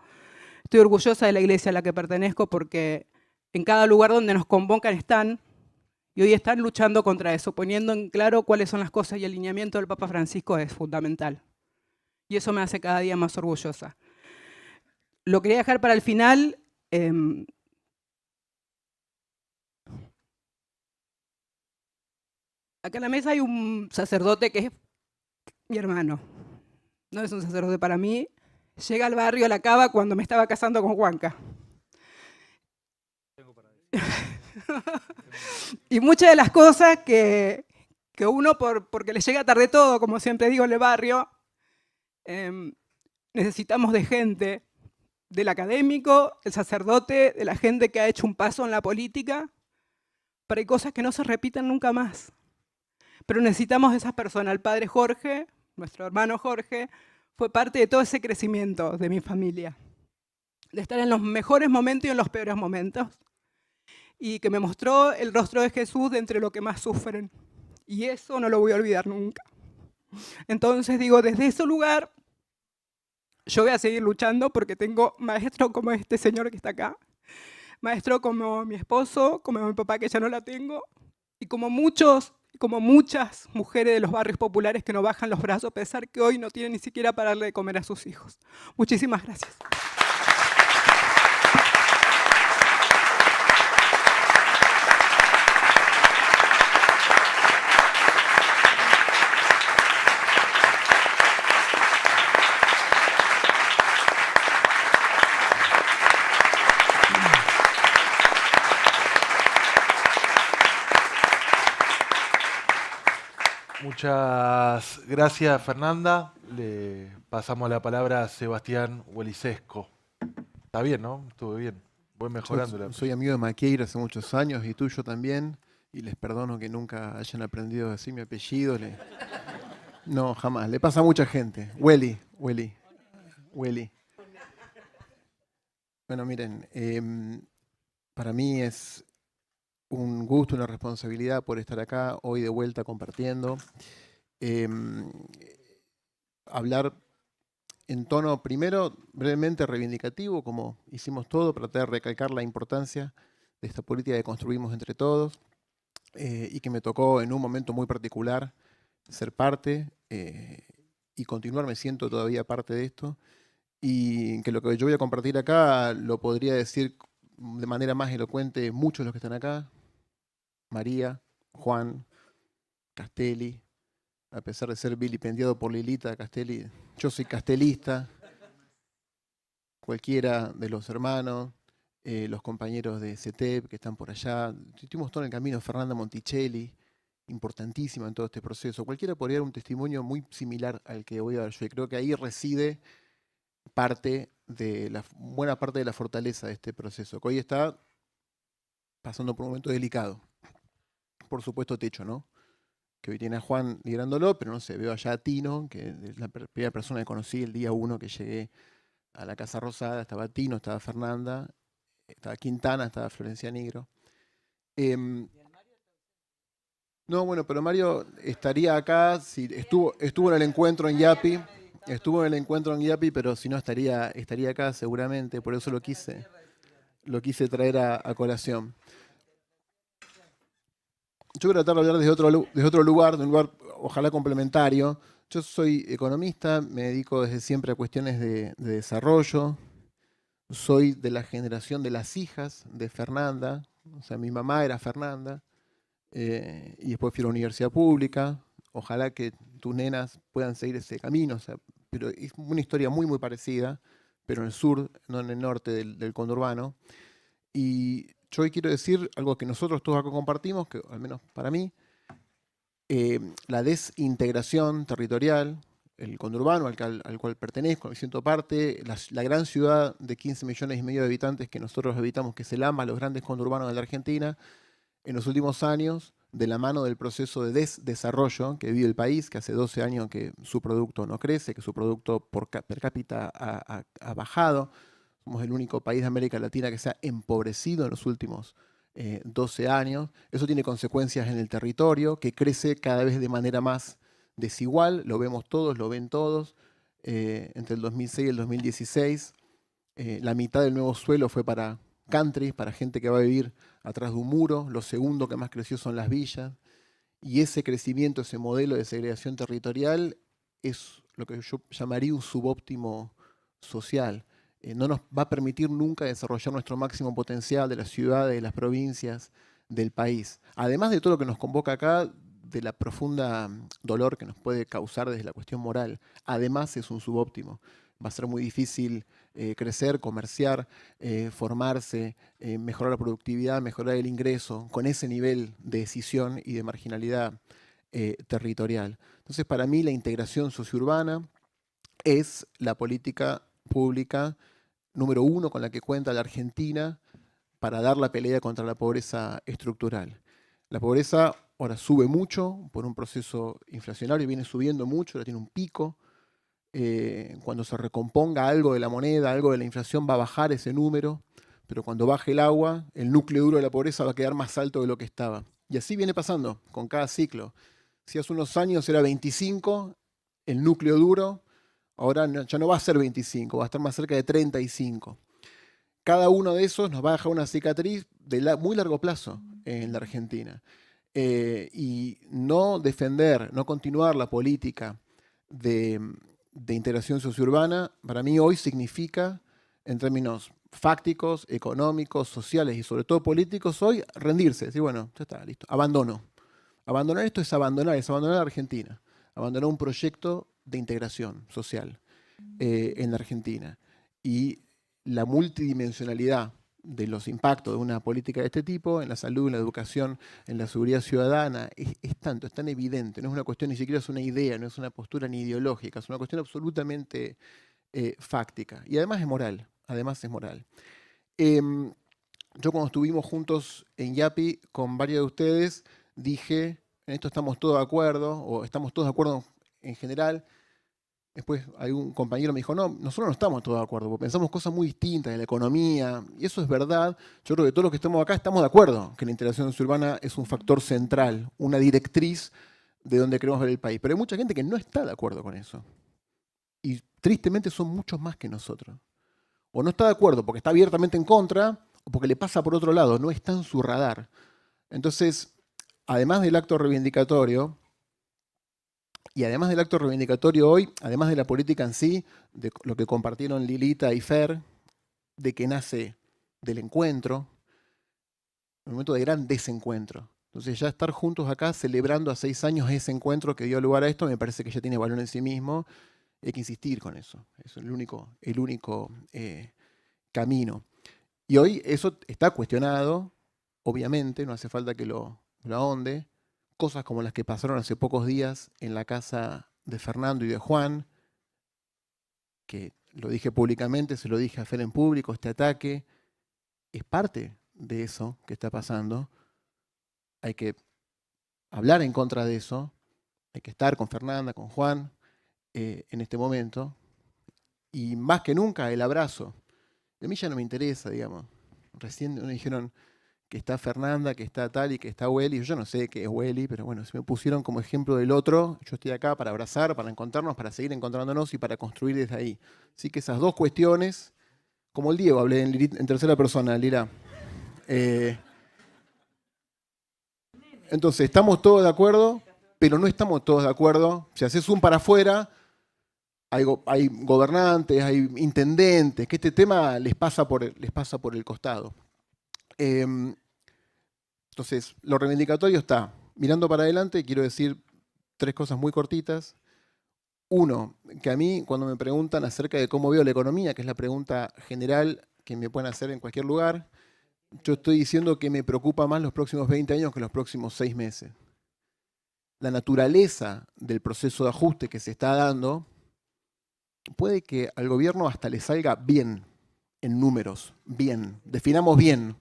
estoy orgullosa de la iglesia a la que pertenezco porque en cada lugar donde nos convocan están, y hoy están luchando contra eso, poniendo en claro cuáles son las cosas, y el lineamiento del Papa Francisco es fundamental. Y eso me hace cada día más orgullosa. Lo quería dejar para el final. Acá en la mesa hay un sacerdote que es mi hermano. No es un sacerdote para mí. Llega al barrio a La Cava cuando me estaba casando con Juanca. Y muchas de las cosas que uno, porque le llega tarde todo, como siempre digo en el barrio, necesitamos de gente, del académico, el sacerdote, de la gente que ha hecho un paso en la política, para que cosas que no se repitan nunca más. Pero necesitamos de esas personas. El padre Jorge, nuestro hermano Jorge, fue parte de todo ese crecimiento de mi familia. De estar en los mejores momentos y en los peores momentos. Y que me mostró el rostro de Jesús de entre lo que más sufren. Y eso no lo voy a olvidar nunca. Entonces digo, desde ese lugar, yo voy a seguir luchando porque tengo maestros como este señor que está acá. Maestro como mi esposo, como mi papá que ya no la tengo. Y como muchas mujeres de los barrios populares que no bajan los brazos a pesar que hoy no tienen ni siquiera para darle de comer a sus hijos. Muchísimas gracias. Muchas gracias, Fernanda. Le pasamos la palabra a Sebastián Huelicesco. Está bien, ¿no? Estuvo bien. Voy mejorando. Yo soy amigo de Maqueira hace muchos años y tuyo también. Y les perdono que nunca hayan aprendido a decir mi apellido. No, jamás. Le pasa a mucha gente. Hueli. Bueno, miren, para mí es un gusto, una responsabilidad por estar acá hoy de vuelta compartiendo. Hablar en tono, primero, brevemente reivindicativo, como hicimos todo, para tratar de recalcar la importancia de esta política que construimos entre todos y que me tocó en un momento muy particular ser parte y continuar, me siento todavía parte de esto, y que lo que yo voy a compartir acá lo podría decir de manera más elocuente muchos de los que están acá: María, Juan, Castelli, a pesar de ser vilipendiado por Lilita Castelli, yo soy castelista, cualquiera de los hermanos, los compañeros de CETEP que están por allá, estuvimos todo en el camino, Fernanda Monticelli, importantísima en todo este proceso. Cualquiera podría dar un testimonio muy similar al que voy a dar yo, y creo que ahí reside buena parte de la fortaleza de este proceso, que hoy está pasando por un momento delicado. Por supuesto, techo, ¿no? que hoy tiene a Juan liderándolo, pero no sé, veo allá a Tino, que es la primera persona que conocí el día 1 que llegué a la Casa Rosada. Estaba Tino, estaba Fernanda, estaba Quintana, estaba Florencia Nigro. No, bueno, pero Mario estaría acá, si estuvo en el encuentro en Yapi, pero si no estaría acá seguramente, por eso lo quise traer a colación. Yo quiero tratar de hablar desde otro lugar, de un lugar ojalá complementario. Yo soy economista, me dedico desde siempre a cuestiones de desarrollo. Soy de la generación de las hijas de Fernanda, o sea, mi mamá era Fernanda, y después fui a la universidad pública. Ojalá que tus nenas puedan seguir ese camino, o sea, pero es una historia muy, muy parecida, pero en el sur, no en el norte del conurbano. Y yo hoy quiero decir algo que nosotros todos acá compartimos, que al menos para mí, la desintegración territorial, el conurbano al cual pertenezco, al que siento parte, la gran ciudad de 15 millones y medio de habitantes que nosotros habitamos, que es el AMBA, los grandes conurbanos de la Argentina, en los últimos años, de la mano del proceso de desarrollo que vive el país, que hace 12 años que su producto no crece, que su producto per cápita ha bajado. Somos el único país de América Latina que se ha empobrecido en los últimos 12 años. Eso tiene consecuencias en el territorio, que crece cada vez de manera más desigual. Lo vemos todos, lo ven todos. Entre el 2006 y el 2016, la mitad del nuevo suelo fue para country, para gente que va a vivir atrás de un muro. Lo segundo que más creció son las villas. Y ese crecimiento, ese modelo de segregación territorial es lo que yo llamaría un subóptimo social. No nos va a permitir nunca desarrollar nuestro máximo potencial de las ciudades, de las provincias, del país. Además de todo lo que nos convoca acá, de la profunda dolor que nos puede causar desde la cuestión moral. Además es un subóptimo. Va a ser muy difícil crecer, comerciar, formarse, mejorar la productividad, mejorar el ingreso, con ese nivel de decisión y de marginalidad territorial. Entonces, para mí, la integración sociourbana es la política pública número 1 con la que cuenta la Argentina para dar la pelea contra la pobreza estructural. La pobreza ahora sube mucho por un proceso inflacionario, viene subiendo mucho, ahora tiene un pico. Cuando se recomponga algo de la moneda, algo de la inflación, va a bajar ese número, pero cuando baje el agua, el núcleo duro de la pobreza va a quedar más alto de lo que estaba. Y así viene pasando con cada ciclo. Si hace unos años era 25, el núcleo duro, ahora ya no va a ser 25, va a estar más cerca de 35. Cada uno de esos nos va a dejar una cicatriz de muy largo plazo en la Argentina. Y no defender, no continuar la política de integración sociourbana, para mí hoy significa, en términos fácticos, económicos, sociales y sobre todo políticos, hoy rendirse, decir, bueno, ya está, listo, abandono. Abandonar esto es abandonar a Argentina, abandonar un proyecto de integración social en la Argentina. Y la multidimensionalidad de los impactos de una política de este tipo, en la salud, en la educación, en la seguridad ciudadana, es tan evidente, no es una cuestión, ni siquiera es una idea, no es una postura ni ideológica, es una cuestión absolutamente fáctica. Y además es moral, yo cuando estuvimos juntos en Yapi con varios de ustedes, dije, en esto estamos todos de acuerdo, o estamos todos de acuerdo en general. Después hay un compañero que me dijo, no, nosotros no estamos todos de acuerdo, porque pensamos cosas muy distintas de la economía, y eso es verdad. Yo creo que todos los que estamos acá estamos de acuerdo que la integración urbana es un factor central, una directriz de donde queremos ver el país. Pero hay mucha gente que no está de acuerdo con eso. Y tristemente son muchos más que nosotros. O no está de acuerdo porque está abiertamente en contra, o porque le pasa por otro lado, no está en su radar. Entonces, además del acto reivindicatorio, hoy, además de la política en sí, de lo que compartieron Lilita y Fer, de que nace del encuentro, un momento de gran desencuentro. Entonces ya estar juntos acá celebrando a 6 años ese encuentro que dio lugar a esto, me parece que ya tiene valor en sí mismo. Hay que insistir con eso. Es el único camino. Y hoy eso está cuestionado, obviamente, no hace falta que lo ahonde. Cosas como las que pasaron hace pocos días en la casa de Fernando y de Juan, que lo dije públicamente, se lo dije a Fer en público, este ataque es parte de eso que está pasando. Hay que hablar en contra de eso, hay que estar con Fernanda, con Juan, en este momento, y más que nunca el abrazo. A mí ya no me interesa, digamos. Recién me dijeron que está Fernanda, que está tal y que está Welly. Yo no sé qué es Welly, pero bueno, si me pusieron como ejemplo del otro, yo estoy acá para abrazar, para encontrarnos, para seguir encontrándonos y para construir desde ahí. Así que esas dos cuestiones, como el Diego, hablé en tercera persona, Lira. Entonces, estamos todos de acuerdo, pero no estamos todos de acuerdo. Si haces un para afuera, hay gobernantes, hay intendentes, que este tema les pasa por el costado. Entonces, lo reivindicatorio está. Mirando para adelante, quiero decir 3 cosas muy cortitas. Uno, que a mí, cuando me preguntan acerca de cómo veo la economía, que es la pregunta general que me pueden hacer en cualquier lugar, yo estoy diciendo que me preocupa más los próximos 20 años que los próximos 6 meses. La naturaleza del proceso de ajuste que se está dando puede que al gobierno hasta le salga bien en números, bien, definamos bien.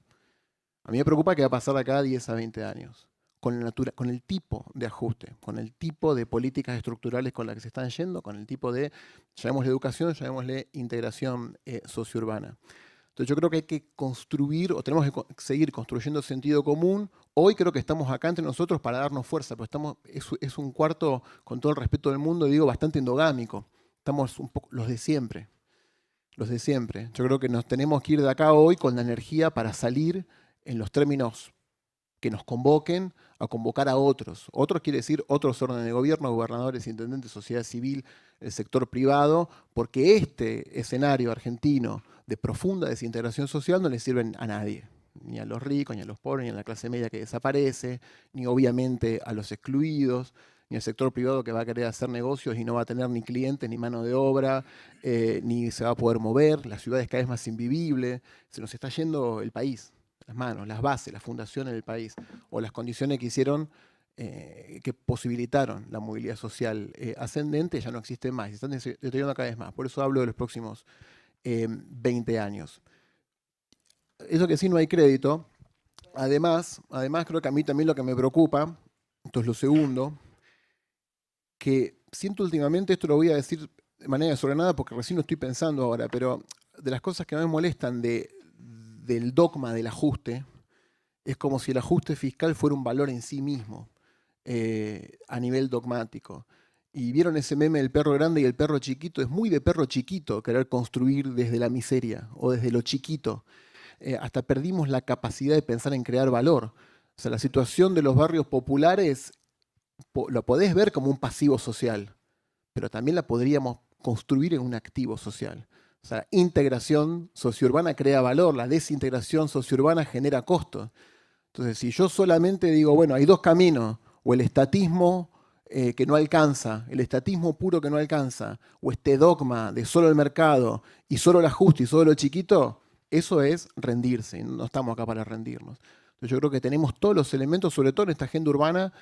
A mí me preocupa qué va a pasar de acá a 10 a 20 años, con el tipo de ajuste, con el tipo de políticas estructurales con las que se están yendo, con el tipo de, llamémosle educación, llamémosle integración sociourbana. Entonces yo creo que hay que construir, o tenemos que seguir construyendo sentido común. Hoy creo que estamos acá entre nosotros para darnos fuerza, pero es un cuarto, con todo el respeto del mundo, digo, bastante endogámico. Estamos un poco los de siempre. Los de siempre. Yo creo que nos tenemos que ir de acá hoy con la energía para salir en los términos que nos convoquen a convocar a otros. Otros quiere decir otros órdenes de gobierno, gobernadores, intendentes, sociedad civil, el sector privado, porque este escenario argentino de profunda desintegración social no le sirve a nadie. Ni a los ricos, ni a los pobres, ni a la clase media que desaparece, ni obviamente a los excluidos, ni al sector privado que va a querer hacer negocios y no va a tener ni clientes, ni mano de obra, ni se va a poder mover, la ciudad es cada vez más invivible, se nos está yendo el país, las manos, las bases, las fundaciones del país, o las condiciones que hicieron, que posibilitaron la movilidad social ascendente, ya no existen más, se están deteriorando cada vez más. Por eso hablo de los próximos 20 años. Eso que sí no hay crédito. Además, creo que a mí también lo que me preocupa, esto es lo segundo, que siento últimamente, esto lo voy a decir de manera desordenada porque recién lo estoy pensando ahora, pero de las cosas que más me molestan del dogma del ajuste, es como si el ajuste fiscal fuera un valor en sí mismo, a nivel dogmático. Y vieron ese meme del perro grande y el perro chiquito, es muy de perro chiquito querer construir desde la miseria o desde lo chiquito. Hasta perdimos la capacidad de pensar en crear valor. O sea, la situación de los barrios populares lo podés ver como un pasivo social, pero también la podríamos construir en un activo social. O sea, la integración sociourbana crea valor, la desintegración sociourbana genera costos. Entonces, si yo solamente digo, bueno, hay 2 caminos, o el estatismo que no alcanza, el estatismo puro que no alcanza, o este dogma de solo el mercado, y solo el ajuste, y solo lo chiquito, eso es rendirse, no estamos acá para rendirnos. Entonces, yo creo que tenemos todos los elementos, sobre todo en esta agenda urbana,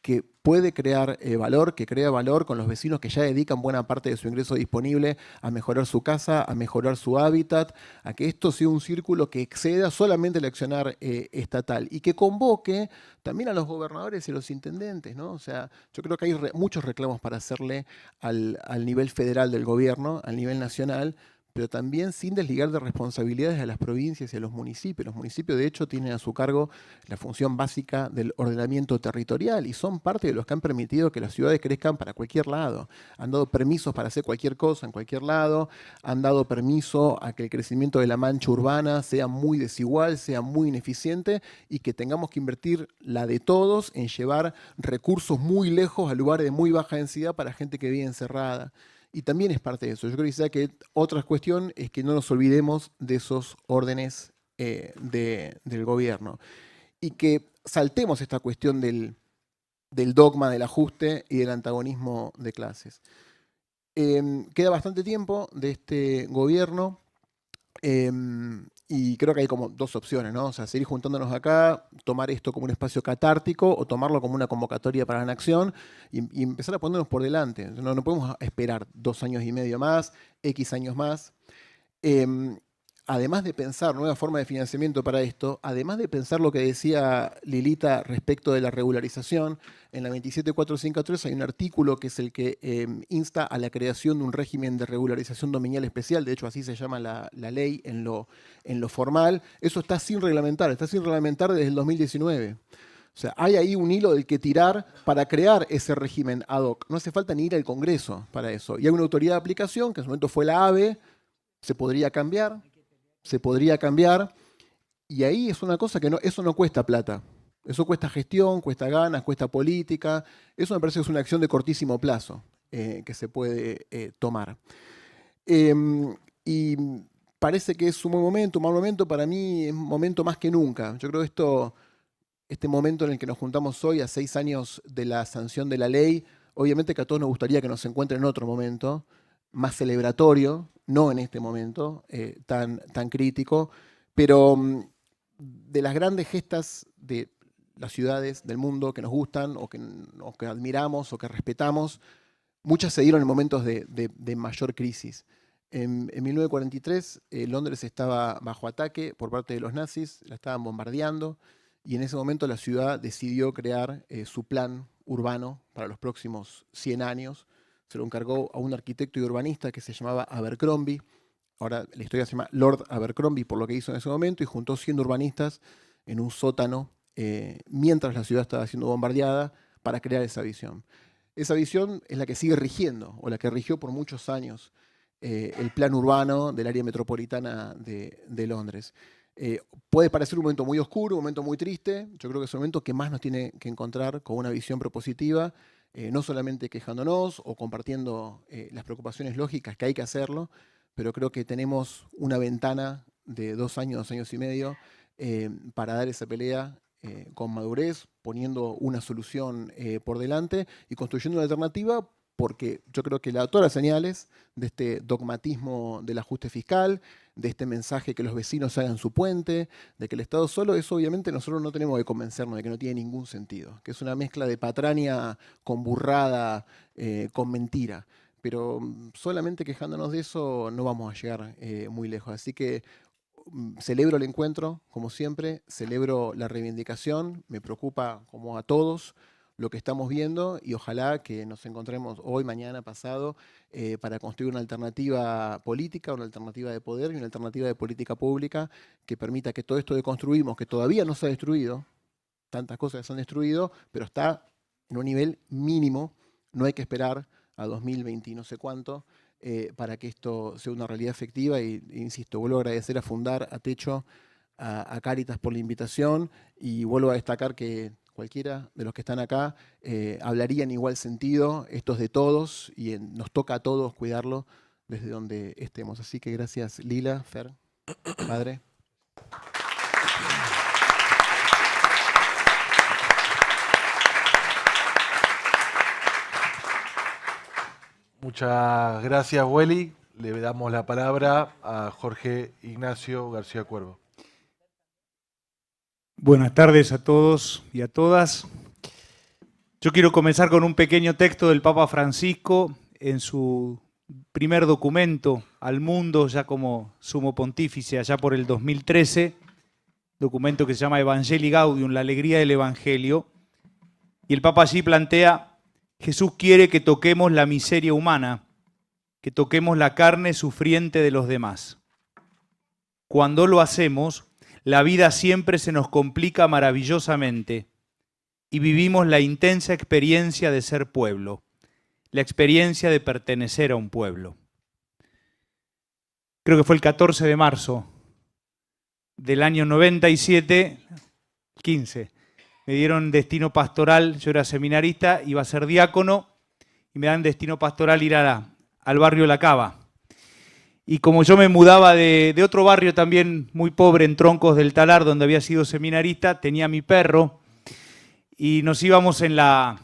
que puede crear valor, que crea valor con los vecinos que ya dedican buena parte de su ingreso disponible a mejorar su casa, a mejorar su hábitat, a que esto sea un círculo que exceda solamente el accionar estatal y que convoque también a los gobernadores y a los intendentes, ¿no? O sea, yo creo que hay muchos reclamos para hacerle al nivel federal del gobierno, al nivel nacional, pero también sin desligar de responsabilidades a las provincias y a los municipios. Los municipios, de hecho, tienen a su cargo la función básica del ordenamiento territorial y son parte de los que han permitido que las ciudades crezcan para cualquier lado. Han dado permisos para hacer cualquier cosa en cualquier lado, han dado permiso a que el crecimiento de la mancha urbana sea muy desigual, sea muy ineficiente y que tengamos que invertir la de todos en llevar recursos muy lejos a lugares de muy baja densidad para gente que vive encerrada. Y también es parte de eso. Yo creo que otra cuestión es que no nos olvidemos de esos órdenes del gobierno. Y que saltemos esta cuestión del dogma del ajuste y del antagonismo de clases. Queda bastante tiempo de este gobierno. Y creo que hay como 2 opciones, ¿no? O sea, seguir juntándonos acá, tomar esto como un espacio catártico o tomarlo como una convocatoria para la acción y empezar a ponernos por delante. No podemos esperar 2 años y medio más, X años más. además de pensar nuevas formas de financiamiento para esto, además de pensar lo que decía Lilita respecto de la regularización, en la 27453 hay un artículo que es el que insta a la creación de un régimen de regularización dominial especial, de hecho así se llama la ley en lo formal. Eso está sin reglamentar desde el 2019. O sea, hay ahí un hilo del que tirar para crear ese régimen ad hoc. No hace falta ni ir al Congreso para eso. Y hay una autoridad de aplicación, que en su momento fue la AVE, se podría cambiar, y ahí es una cosa que eso no cuesta plata. Eso cuesta gestión, cuesta ganas, cuesta política. Eso me parece que es una acción de cortísimo plazo que se puede tomar. Y parece que es un buen momento, un mal momento. Para mí es un momento más que nunca. Yo creo que este momento en el que nos juntamos hoy, a 6 años de la sanción de la ley, obviamente que a todos nos gustaría que nos encuentre en otro momento, más celebratorio, no en este momento tan crítico, pero de las grandes gestas de las ciudades del mundo que nos gustan o que admiramos o que respetamos, muchas se dieron en momentos de mayor crisis. En 1943 Londres estaba bajo ataque por parte de los nazis, la estaban bombardeando, y en ese momento la ciudad decidió crear su plan urbano para los próximos 100 años. Se lo encargó a un arquitecto y urbanista que se llamaba Abercrombie. Ahora la historia se llama Lord Abercrombie por lo que hizo en ese momento, y juntó 100 urbanistas en un sótano mientras la ciudad estaba siendo bombardeada para crear esa visión. Esa visión es la que sigue rigiendo, o la que rigió por muchos años el plan urbano del área metropolitana de Londres. Puede parecer un momento muy oscuro, un momento muy triste. Yo creo que es un momento que más nos tiene que encontrar con una visión propositiva, no solamente quejándonos o compartiendo las preocupaciones lógicas, que hay que hacerlo, pero creo que tenemos una ventana de 2 años, 2 años y medio, para dar esa pelea con madurez, poniendo una solución por delante y construyendo una alternativa, porque yo creo que todas las señales de este dogmatismo del ajuste fiscal, de este mensaje que los vecinos hagan su puente, de que el Estado solo, eso obviamente nosotros no tenemos que convencernos de que no tiene ningún sentido, que es una mezcla de patraña con burrada, con mentira. Pero solamente quejándonos de eso no vamos a llegar muy lejos. Así que celebro el encuentro, como siempre, celebro la reivindicación, me preocupa como a todos lo que estamos viendo, y ojalá que nos encontremos hoy, mañana, pasado, para construir una alternativa política, una alternativa de poder y una alternativa de política pública que permita que todo esto que construimos, que todavía no se ha destruido, tantas cosas se han destruido, pero está en un nivel mínimo, no hay que esperar a 2020 y no sé cuánto, para que esto sea una realidad efectiva. Y insisto, vuelvo a agradecer a Fundar, a Techo, a Cáritas por la invitación, y vuelvo a destacar que cualquiera de los que están acá hablaría en igual sentido. Esto es de todos y nos toca a todos cuidarlo desde donde estemos. Así que gracias, Lila, Fer, padre. Muchas gracias, Welly. Le damos la palabra a Jorge Ignacio García Cuervo. Buenas tardes a todos y a todas. Yo quiero comenzar con un pequeño texto del Papa Francisco en su primer documento al mundo, ya como sumo pontífice, allá por el 2013, documento que se llama Evangelii Gaudium, la alegría del Evangelio. Y el Papa allí plantea: Jesús quiere que toquemos la miseria humana, que toquemos la carne sufriente de los demás. Cuando lo hacemos, la vida siempre se nos complica maravillosamente y vivimos la intensa experiencia de ser pueblo, la experiencia de pertenecer a un pueblo. Creo que fue el 14 de marzo del año 97, 15, me dieron destino pastoral, yo era seminarista, iba a ser diácono, y me dan destino pastoral ir al barrio La Cava. Y como yo me mudaba de otro barrio también muy pobre, en Troncos del Talar, donde había sido seminarista, tenía mi perro, y nos íbamos en la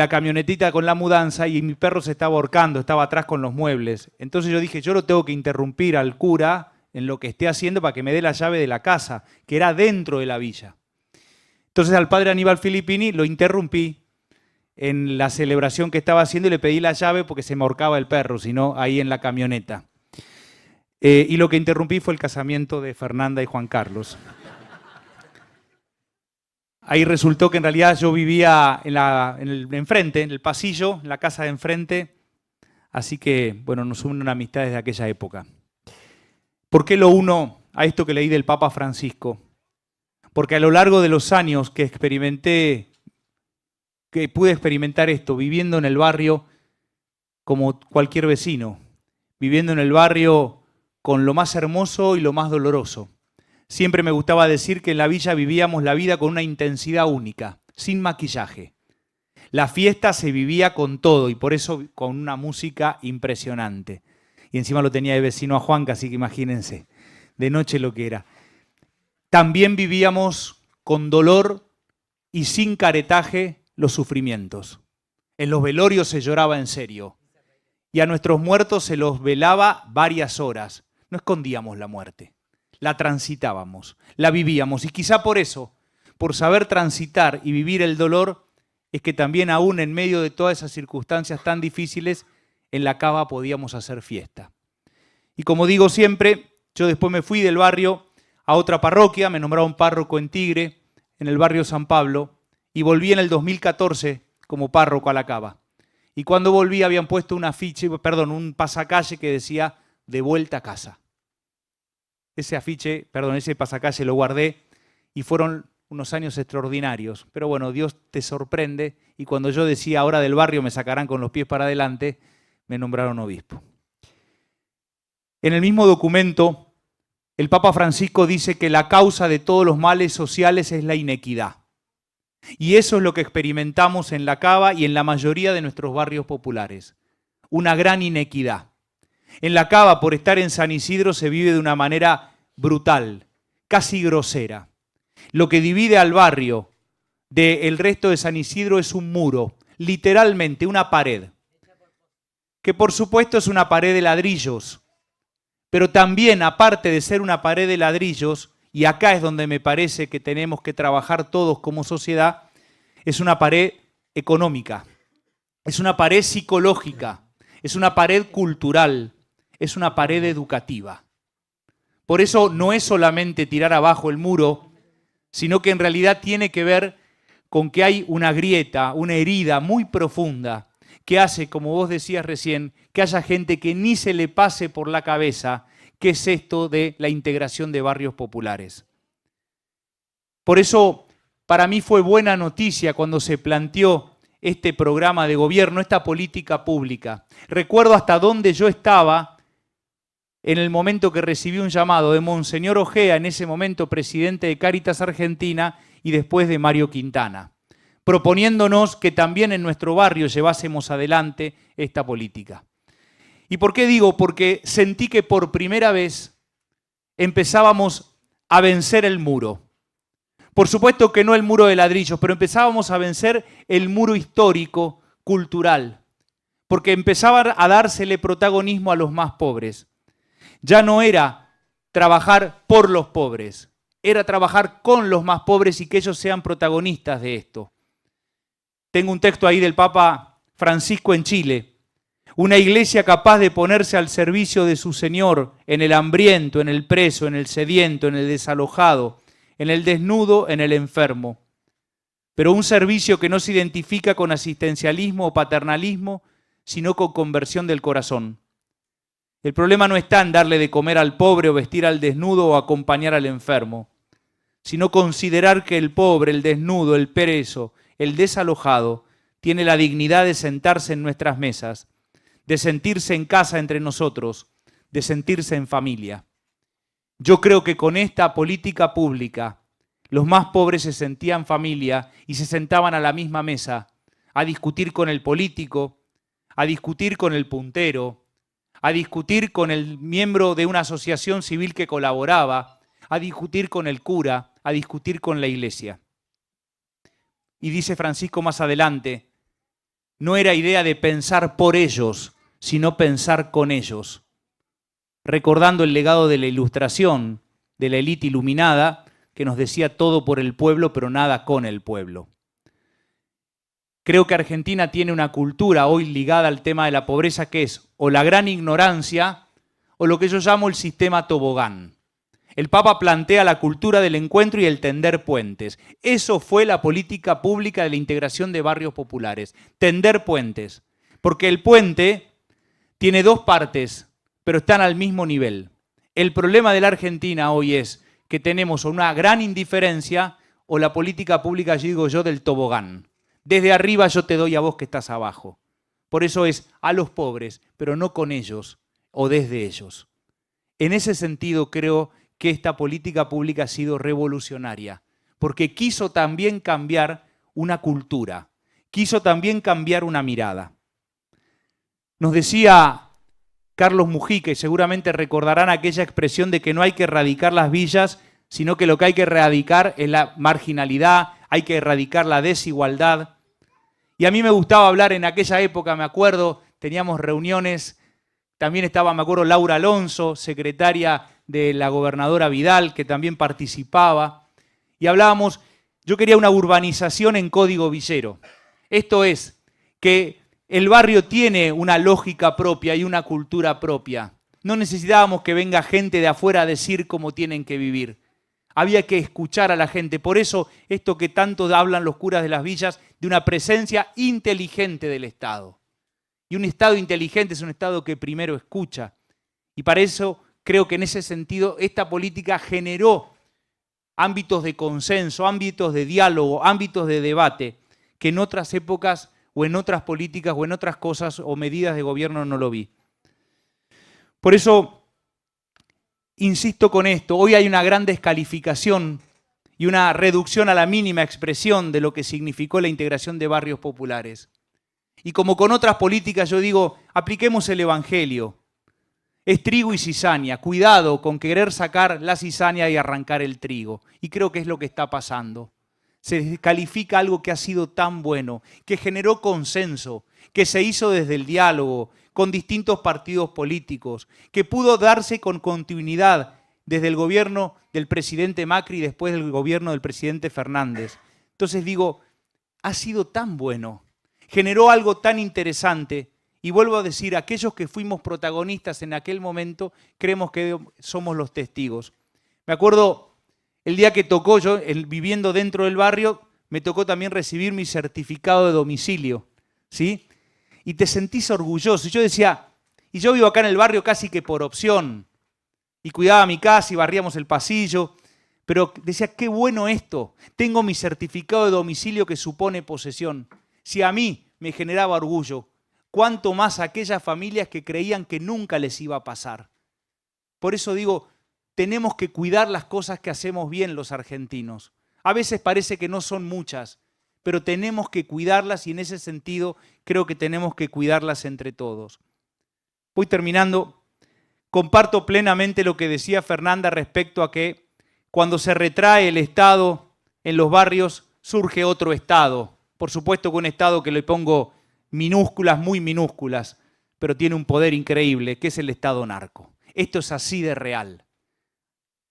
camionetita con la mudanza, y mi perro se estaba ahorcando, estaba atrás con los muebles. Entonces yo dije, yo lo tengo que interrumpir al cura en lo que esté haciendo para que me dé la llave de la casa, que era dentro de la villa. Entonces al padre Aníbal Filippini lo interrumpí en la celebración que estaba haciendo y le pedí la llave porque se me ahorcaba el perro, si no ahí en la camioneta. Y lo que interrumpí fue el casamiento de Fernanda y Juan Carlos. Ahí resultó que en realidad yo vivía enfrente, en el pasillo, en la casa de enfrente. Así que, bueno, nos unen una amistad desde aquella época. ¿Por qué lo uno a esto que leí del Papa Francisco? Porque a lo largo de los años que pude experimentar esto, viviendo en el barrio como cualquier vecino, viviendo en el barrio con lo más hermoso y lo más doloroso. Siempre me gustaba decir que en la villa vivíamos la vida con una intensidad única, sin maquillaje. La fiesta se vivía con todo y por eso con una música impresionante. Y encima lo tenía de vecino a Juanca, así que imagínense, de noche lo que era. También vivíamos con dolor y sin caretaje los sufrimientos. En los velorios se lloraba en serio y a nuestros muertos se los velaba varias horas. No escondíamos la muerte, la transitábamos, la vivíamos y quizá por eso, por saber transitar y vivir el dolor, es que también aún en medio de todas esas circunstancias tan difíciles, en la cava podíamos hacer fiesta. Y como digo siempre, yo después me fui del barrio a otra parroquia, me nombraron párroco en Tigre, en el barrio San Pablo, y volví en el 2014 como párroco a la cava. Y cuando volví habían puesto un pasacalle que decía "de vuelta a casa". Ese pasacalle lo guardé y fueron unos años extraordinarios. Pero bueno, Dios te sorprende y cuando yo decía "ahora del barrio me sacarán con los pies para adelante", me nombraron obispo. En el mismo documento, el Papa Francisco dice que la causa de todos los males sociales es la inequidad. Y eso es lo que experimentamos en la cava y en la mayoría de nuestros barrios populares. Una gran inequidad. En la cava, por estar en San Isidro, se vive de una manera brutal, casi grosera. Lo que divide al barrio del resto de San Isidro es un muro, literalmente una pared, que por supuesto es una pared de ladrillos, pero también, aparte de ser una pared de ladrillos, y acá es donde me parece que tenemos que trabajar todos como sociedad, es una pared económica, es una pared psicológica, es una pared cultural, es una pared educativa. Por eso no es solamente tirar abajo el muro, sino que en realidad tiene que ver con que hay una grieta, una herida muy profunda que hace, como vos decías recién, que haya gente que ni se le pase por la cabeza qué es esto de la integración de barrios populares. Por eso, para mí fue buena noticia cuando se planteó este programa de gobierno, esta política pública. Recuerdo hasta dónde yo estaba en el momento que recibí un llamado de Monseñor Ojea, en ese momento presidente de Cáritas Argentina, y después de Mario Quintana, proponiéndonos que también en nuestro barrio llevásemos adelante esta política. ¿Y por qué digo? Porque sentí que por primera vez empezábamos a vencer el muro. Por supuesto que no el muro de ladrillos, pero empezábamos a vencer el muro histórico, cultural, porque empezaba a dársele protagonismo a los más pobres. Ya no era trabajar por los pobres, era trabajar con los más pobres y que ellos sean protagonistas de esto. Tengo un texto ahí del Papa Francisco en Chile. Una iglesia capaz de ponerse al servicio de su Señor en el hambriento, en el preso, en el sediento, en el desalojado, en el desnudo, en el enfermo. Pero un servicio que no se identifica con asistencialismo o paternalismo, sino con conversión del corazón. El problema no está en darle de comer al pobre o vestir al desnudo o acompañar al enfermo, sino considerar que el pobre, el desnudo, el preso, el desalojado, tiene la dignidad de sentarse en nuestras mesas, de sentirse en casa entre nosotros, de sentirse en familia. Yo creo que con esta política pública, los más pobres se sentían familia y se sentaban a la misma mesa a discutir con el político, a discutir con el puntero, a discutir con el miembro de una asociación civil que colaboraba, a discutir con el cura, a discutir con la iglesia. Y dice Francisco más adelante, no era idea de pensar por ellos, sino pensar con ellos. Recordando el legado de la Ilustración, de la élite iluminada, que nos decía todo por el pueblo, pero nada con el pueblo. Creo que Argentina tiene una cultura hoy ligada al tema de la pobreza que es o la gran ignorancia o lo que yo llamo el sistema tobogán. El Papa plantea la cultura del encuentro y el tender puentes. Eso fue la política pública de la integración de barrios populares, tender puentes. Porque el puente tiene dos partes, pero están al mismo nivel. El problema de la Argentina hoy es que tenemos una gran indiferencia o la política pública, digo yo, del tobogán. Desde arriba yo te doy a vos que estás abajo. Por eso es a los pobres, pero no con ellos o desde ellos. En ese sentido creo que esta política pública ha sido revolucionaria, porque quiso también cambiar una cultura, quiso también cambiar una mirada. Nos decía Carlos Mujica, y seguramente recordarán aquella expresión de que no hay que erradicar las villas, sino que lo que hay que erradicar es la marginalidad, hay que erradicar la desigualdad. Y a mí me gustaba hablar en aquella época, me acuerdo, teníamos reuniones, también estaba, me acuerdo, Laura Alonso, secretaria de la gobernadora Vidal, que también participaba, y hablábamos, yo quería una urbanización en código villero. Esto es, que el barrio tiene una lógica propia y una cultura propia. No necesitábamos que venga gente de afuera a decir cómo tienen que vivir. Había que escuchar a la gente. Por eso, esto que tanto hablan los curas de las villas, de una presencia inteligente del Estado. Y un Estado inteligente es un Estado que primero escucha. Y para eso creo que en ese sentido esta política generó ámbitos de consenso, ámbitos de diálogo, ámbitos de debate, que en otras épocas o en otras políticas o en otras cosas o medidas de gobierno no lo vi. Por eso insisto con esto, hoy hay una gran descalificación y una reducción a la mínima expresión de lo que significó la integración de barrios populares. Y como con otras políticas yo digo, apliquemos el Evangelio. Es trigo y cizaña. Cuidado con querer sacar la cizaña y arrancar el trigo. Y creo que es lo que está pasando. Se descalifica algo que ha sido tan bueno, que generó consenso, que se hizo desde el diálogo, con distintos partidos políticos, que pudo darse con continuidad desde el gobierno del presidente Macri y después del gobierno del presidente Fernández. Entonces digo, ha sido tan bueno, generó algo tan interesante. Y vuelvo a decir, aquellos que fuimos protagonistas en aquel momento, creemos que somos los testigos. Me acuerdo el día que tocó, yo viviendo dentro del barrio, me tocó también recibir mi certificado de domicilio, ¿sí? Y te sentís orgulloso. Y yo decía, y yo vivo acá en el barrio casi que por opción, y cuidaba mi casa y barríamos el pasillo, pero decía, qué bueno esto, tengo mi certificado de domicilio que supone posesión. Si a mí me generaba orgullo, cuánto más a aquellas familias que creían que nunca les iba a pasar. Por eso digo, tenemos que cuidar las cosas que hacemos bien los argentinos. A veces parece que no son muchas, pero tenemos que cuidarlas y en ese sentido creo que tenemos que cuidarlas entre todos. Voy terminando. Comparto plenamente lo que decía Fernanda respecto a que cuando se retrae el Estado en los barrios surge otro Estado. Por supuesto que un Estado que le pongo minúsculas, muy minúsculas, pero tiene un poder increíble, que es el Estado narco. Esto es así de real.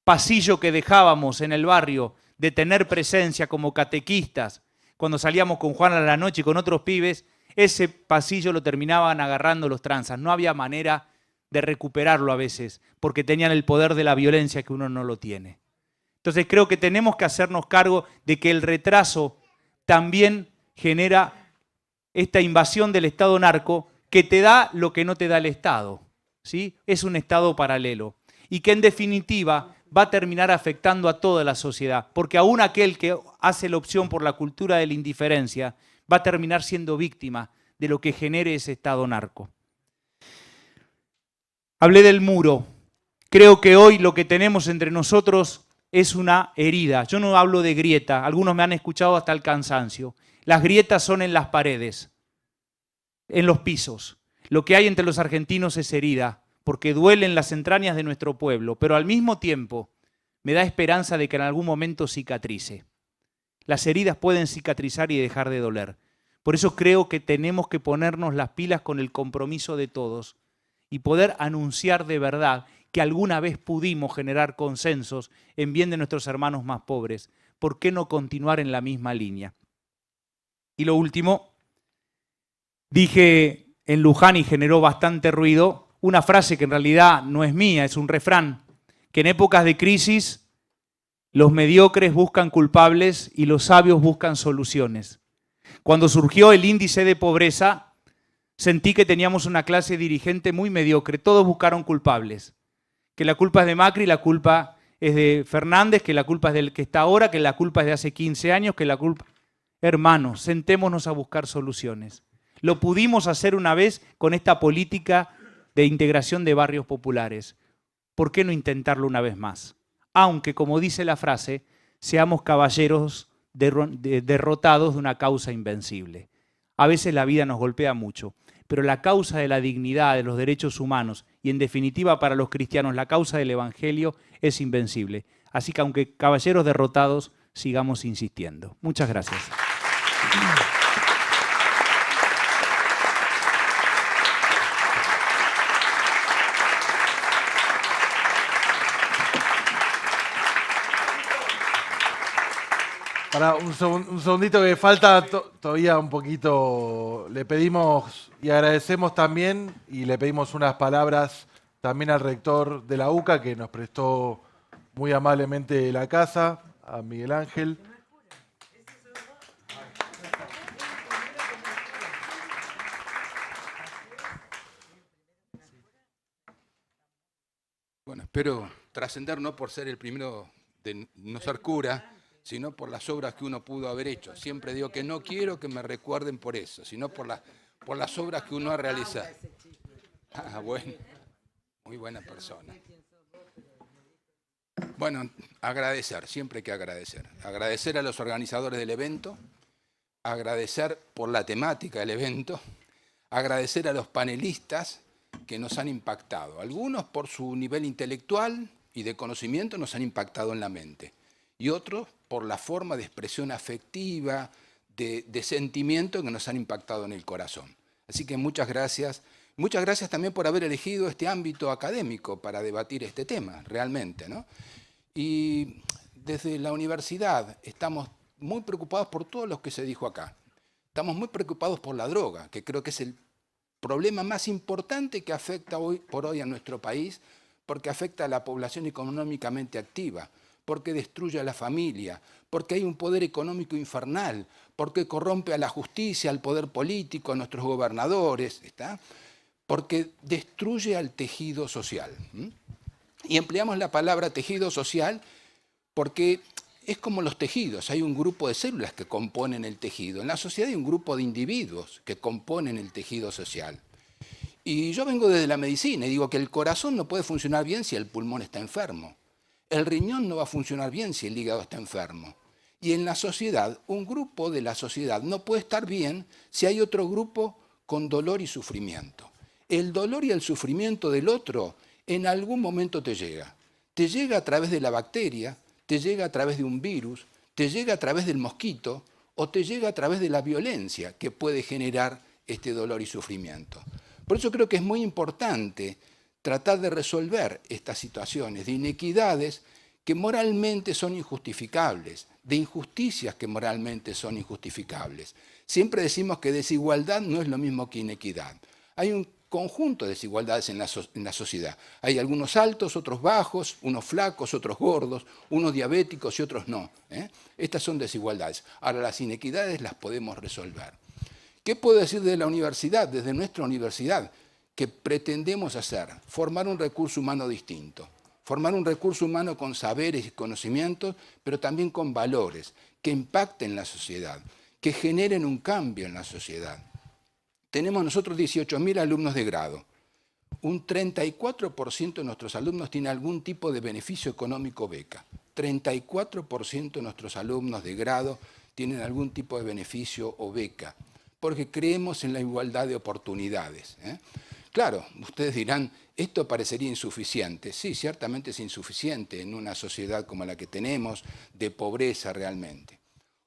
Pasillo que dejábamos en el barrio de tener presencia como catequistas, cuando salíamos con Juan a la noche y con otros pibes, ese pasillo lo terminaban agarrando los tranzas. No había manera de recuperarlo a veces, porque tenían el poder de la violencia que uno no lo tiene. Entonces creo que tenemos que hacernos cargo de que el retraso también genera esta invasión del Estado narco que te da lo que no te da el Estado, ¿sí? Es un Estado paralelo y que en definitiva va a terminar afectando a toda la sociedad, porque aún aquel que hace la opción por la cultura de la indiferencia va a terminar siendo víctima de lo que genere ese Estado narco. Hablé del muro. Creo que hoy lo que tenemos entre nosotros es una herida. Yo no hablo de grieta, algunos me han escuchado hasta el cansancio. Las grietas son en las paredes, en los pisos. Lo que hay entre los argentinos es herida, porque duelen las entrañas de nuestro pueblo, pero al mismo tiempo me da esperanza de que en algún momento cicatrice. Las heridas pueden cicatrizar y dejar de doler. Por eso creo que tenemos que ponernos las pilas con el compromiso de todos y poder anunciar de verdad que alguna vez pudimos generar consensos en bien de nuestros hermanos más pobres. ¿Por qué no continuar en la misma línea? Y lo último, dije en Luján y generó bastante ruido, una frase que en realidad no es mía, es un refrán, que en épocas de crisis los mediocres buscan culpables y los sabios buscan soluciones. Cuando surgió el índice de pobreza, sentí que teníamos una clase dirigente muy mediocre. Todos buscaron culpables. Que la culpa es de Macri, la culpa es de Fernández, que la culpa es del que está ahora, que la culpa es de hace 15 años, que la culpa... Hermanos, sentémonos a buscar soluciones. Lo pudimos hacer una vez con esta política de integración de barrios populares. ¿Por qué no intentarlo una vez más? Aunque, como dice la frase, seamos caballeros derrotados de una causa invencible. A veces la vida nos golpea mucho, pero la causa de la dignidad, de los derechos humanos y, en definitiva, para los cristianos, la causa del Evangelio es invencible. Así que, aunque caballeros derrotados, sigamos insistiendo. Muchas gracias. Para un segundito que falta todavía un poquito. Le pedimos y agradecemos también y le pedimos unas palabras también al rector de la UCA que nos prestó muy amablemente la casa, a Miguel Ángel. Bueno, espero trascender no por ser el primero de no ser cura, sino por las obras que uno pudo haber hecho. Siempre digo que no quiero que me recuerden por eso, sino por las obras que uno ha realizado. Ah, bueno, muy buena persona. Bueno, agradecer, siempre hay que agradecer. Agradecer a los organizadores del evento, agradecer por la temática del evento, agradecer a los panelistas que nos han impactado. Algunos por su nivel intelectual y de conocimiento nos han impactado en la mente. Y otros por la forma de expresión afectiva, de sentimiento que nos han impactado en el corazón. Así que muchas gracias. Muchas gracias también por haber elegido este ámbito académico para debatir este tema, realmente, ¿no? Y desde la universidad estamos muy preocupados por todo lo que se dijo acá. Estamos muy preocupados por la droga, que creo que es el problema más importante que afecta hoy por hoy a nuestro país, porque afecta a la población económicamente activa, porque destruye a la familia, porque hay un poder económico infernal, porque corrompe a la justicia, al poder político, a nuestros gobernadores, ¿está? Porque destruye al tejido social. Y empleamos la palabra tejido social porque es como los tejidos, hay un grupo de células que componen el tejido. En la sociedad hay un grupo de individuos que componen el tejido social. Y yo vengo desde la medicina y digo que el corazón no puede funcionar bien si el pulmón está enfermo. El riñón no va a funcionar bien si el hígado está enfermo. Y en la sociedad, un grupo de la sociedad no puede estar bien si hay otro grupo con dolor y sufrimiento. El dolor y el sufrimiento del otro en algún momento te llega. Te llega a través de la bacteria, te llega a través de un virus, te llega a través del mosquito o te llega a través de la violencia que puede generar este dolor y sufrimiento. Por eso creo que es muy importante tratar de resolver estas situaciones de inequidades que moralmente son injustificables, de injusticias que moralmente son injustificables. Siempre decimos que desigualdad no es lo mismo que inequidad. Hay un conjunto de desigualdades en la sociedad. Hay algunos altos, otros bajos, unos flacos, otros gordos, unos diabéticos y otros no. Estas son desigualdades. Ahora, las inequidades las podemos resolver. ¿Qué puedo decir de la universidad, desde nuestra universidad? Que pretendemos hacer, formar un recurso humano distinto, formar un recurso humano con saberes y conocimientos, pero también con valores, que impacten la sociedad, que generen un cambio en la sociedad. Tenemos nosotros 18.000 alumnos de grado. Un 34% de nuestros alumnos tiene algún tipo de beneficio económico o beca. 34% de nuestros alumnos de grado tienen algún tipo de beneficio o beca, porque creemos en la igualdad de oportunidades. Claro, ustedes dirán, esto parecería insuficiente. Sí, ciertamente es insuficiente en una sociedad como la que tenemos, de pobreza realmente.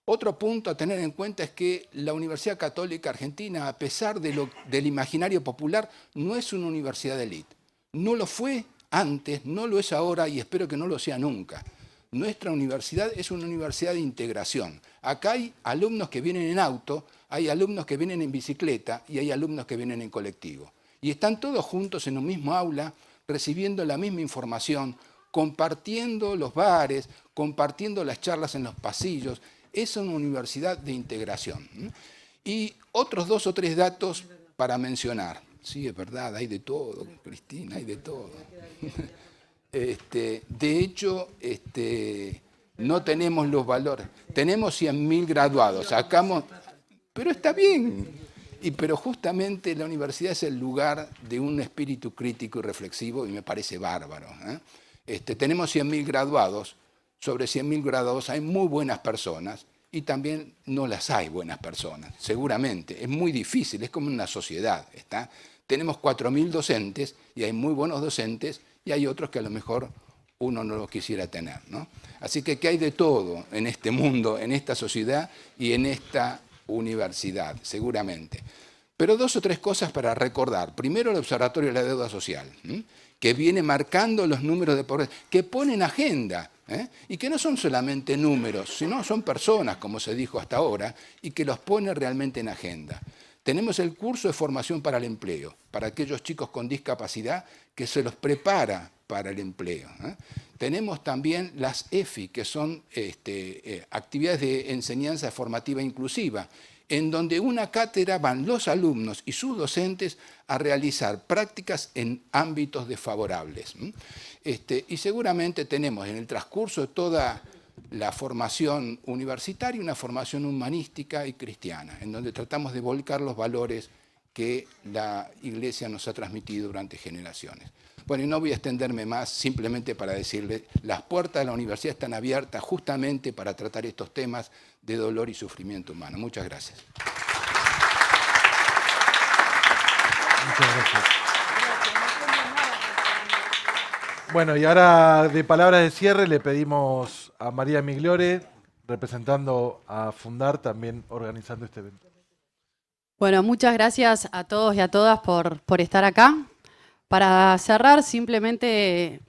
Otro punto a tener en cuenta es que la Universidad Católica Argentina, a pesar del imaginario popular, no es una universidad de élite. No lo fue antes, no lo es ahora y espero que no lo sea nunca. Nuestra universidad es una universidad de integración. Acá hay alumnos que vienen en auto, hay alumnos que vienen en bicicleta y hay alumnos que vienen en colectivo. Y están todos juntos en un mismo aula, recibiendo la misma información, compartiendo los bares, compartiendo las charlas en los pasillos. Es una universidad de integración. Y otros 2 o 3 datos para mencionar. Sí, es verdad, hay de todo, Cristina, hay de todo. De hecho, no tenemos los valores. Tenemos 100.000 graduados, sacamos, pero está bien. Pero justamente la universidad es el lugar de un espíritu crítico y reflexivo y me parece bárbaro. Tenemos 100.000 graduados, sobre 100.000 graduados hay muy buenas personas y también no las hay buenas personas, seguramente. Es muy difícil, es como una sociedad. Tenemos 4.000 docentes y hay muy buenos docentes y hay otros que a lo mejor uno no los quisiera tener, ¿no? Así que hay de todo en este mundo, en esta sociedad y en esta universidad, seguramente. Pero 2 o 3 cosas para recordar. Primero, el Observatorio de la Deuda Social, que viene marcando los números de pobreza, que ponen agenda, y que no son solamente números, sino son personas, como se dijo hasta ahora, y que los pone realmente en agenda. Tenemos el curso de formación para el empleo, para aquellos chicos con discapacidad que se los prepara para el empleo. Tenemos también las EFI, que son actividades de enseñanza formativa inclusiva, en donde una cátedra van los alumnos y sus docentes a realizar prácticas en ámbitos desfavorables. Y seguramente tenemos en el transcurso de toda la formación universitaria una formación humanística y cristiana, en donde tratamos de volcar los valores que la Iglesia nos ha transmitido durante generaciones. Bueno, y no voy a extenderme más, simplemente para decirles, las puertas de la universidad están abiertas justamente para tratar estos temas de dolor y sufrimiento humano. Muchas gracias. Muchas gracias. Bueno, y ahora de palabras de cierre le pedimos a María Migliore, representando a Fundar, también organizando este evento. Bueno, muchas gracias a todos y a todas por estar acá. Para cerrar, simplemente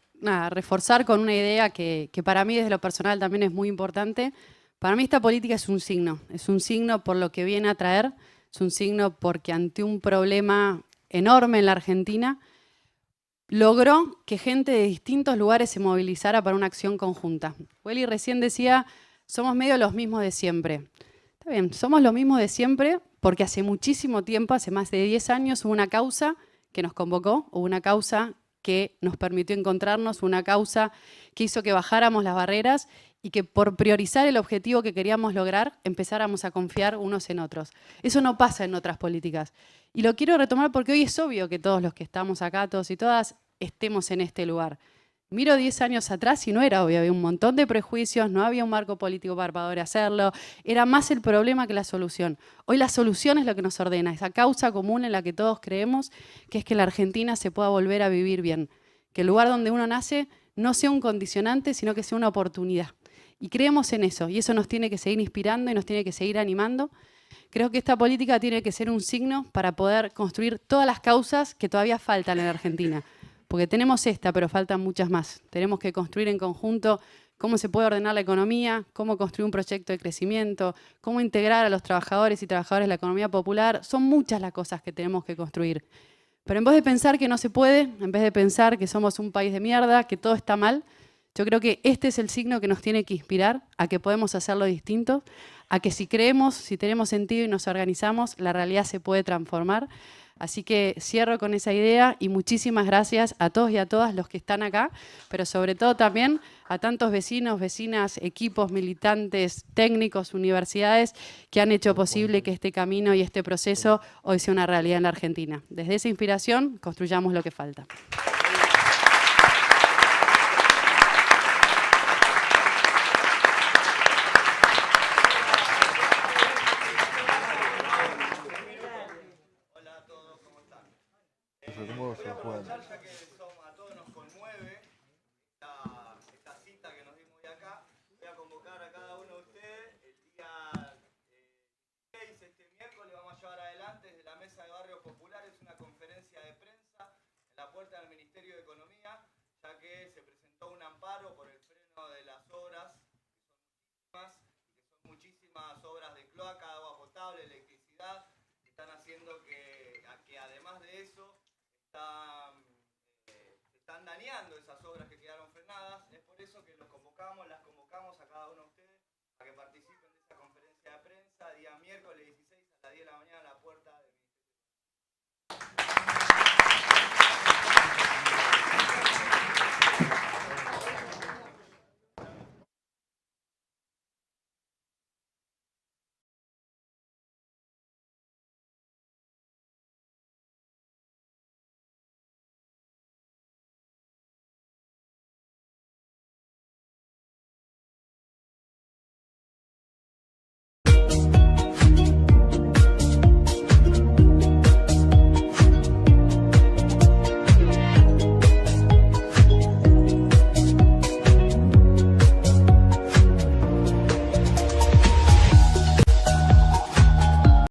reforzar con una idea que para mí desde lo personal también es muy importante. Para mí esta política es un signo por lo que viene a traer, es un signo porque ante un problema enorme en la Argentina, logró que gente de distintos lugares se movilizara para una acción conjunta. Welly recién decía, somos medio los mismos de siempre. Está bien, somos los mismos de siempre porque hace muchísimo tiempo, hace más de 10 años, hubo una causa que nos convocó, hubo una causa que nos permitió encontrarnos, una causa que hizo que bajáramos las barreras y que por priorizar el objetivo que queríamos lograr, empezáramos a confiar unos en otros. Eso no pasa en otras políticas. Y lo quiero retomar porque hoy es obvio que todos los que estamos acá, todos y todas, estemos en este lugar. Miro 10 años atrás y no era obvio, había un montón de prejuicios, no había un marco político para poder hacerlo, era más el problema que la solución. Hoy la solución es lo que nos ordena, esa causa común en la que todos creemos, que es que la Argentina se pueda volver a vivir bien, que el lugar donde uno nace no sea un condicionante, sino que sea una oportunidad. Y creemos en eso, y eso nos tiene que seguir inspirando y nos tiene que seguir animando. Creo que esta política tiene que ser un signo para poder construir todas las causas que todavía faltan en la Argentina. Porque tenemos esta, pero faltan muchas más. Tenemos que construir en conjunto cómo se puede ordenar la economía, cómo construir un proyecto de crecimiento, cómo integrar a los trabajadores y trabajadoras de la economía popular. Son muchas las cosas que tenemos que construir. Pero en vez de pensar que no se puede, en vez de pensar que somos un país de mierda, que todo está mal, yo creo que este es el signo que nos tiene que inspirar a que podemos hacerlo distinto, a que si creemos, si tenemos sentido y nos organizamos, la realidad se puede transformar. Así que cierro con esa idea y muchísimas gracias a todos y a todas los que están acá, pero sobre todo también a tantos vecinos, vecinas, equipos, militantes, técnicos, universidades que han hecho posible que este camino y este proceso hoy sea una realidad en la Argentina. Desde esa inspiración construyamos lo que falta. A todos nos conmueve esta cita que nos dimos hoy acá. Voy a convocar a cada uno de ustedes el día 6, este miércoles, vamos a llevar adelante desde la Mesa de Barrios Populares una conferencia de prensa en la puerta del Ministerio de Economía, ya que se presentó un amparo por el freno de las obras, que son muchísimas obras de cloaca, agua potable, electricidad, que están haciendo que además de eso esas obras que quedaron frenadas. Es por eso que las convocamos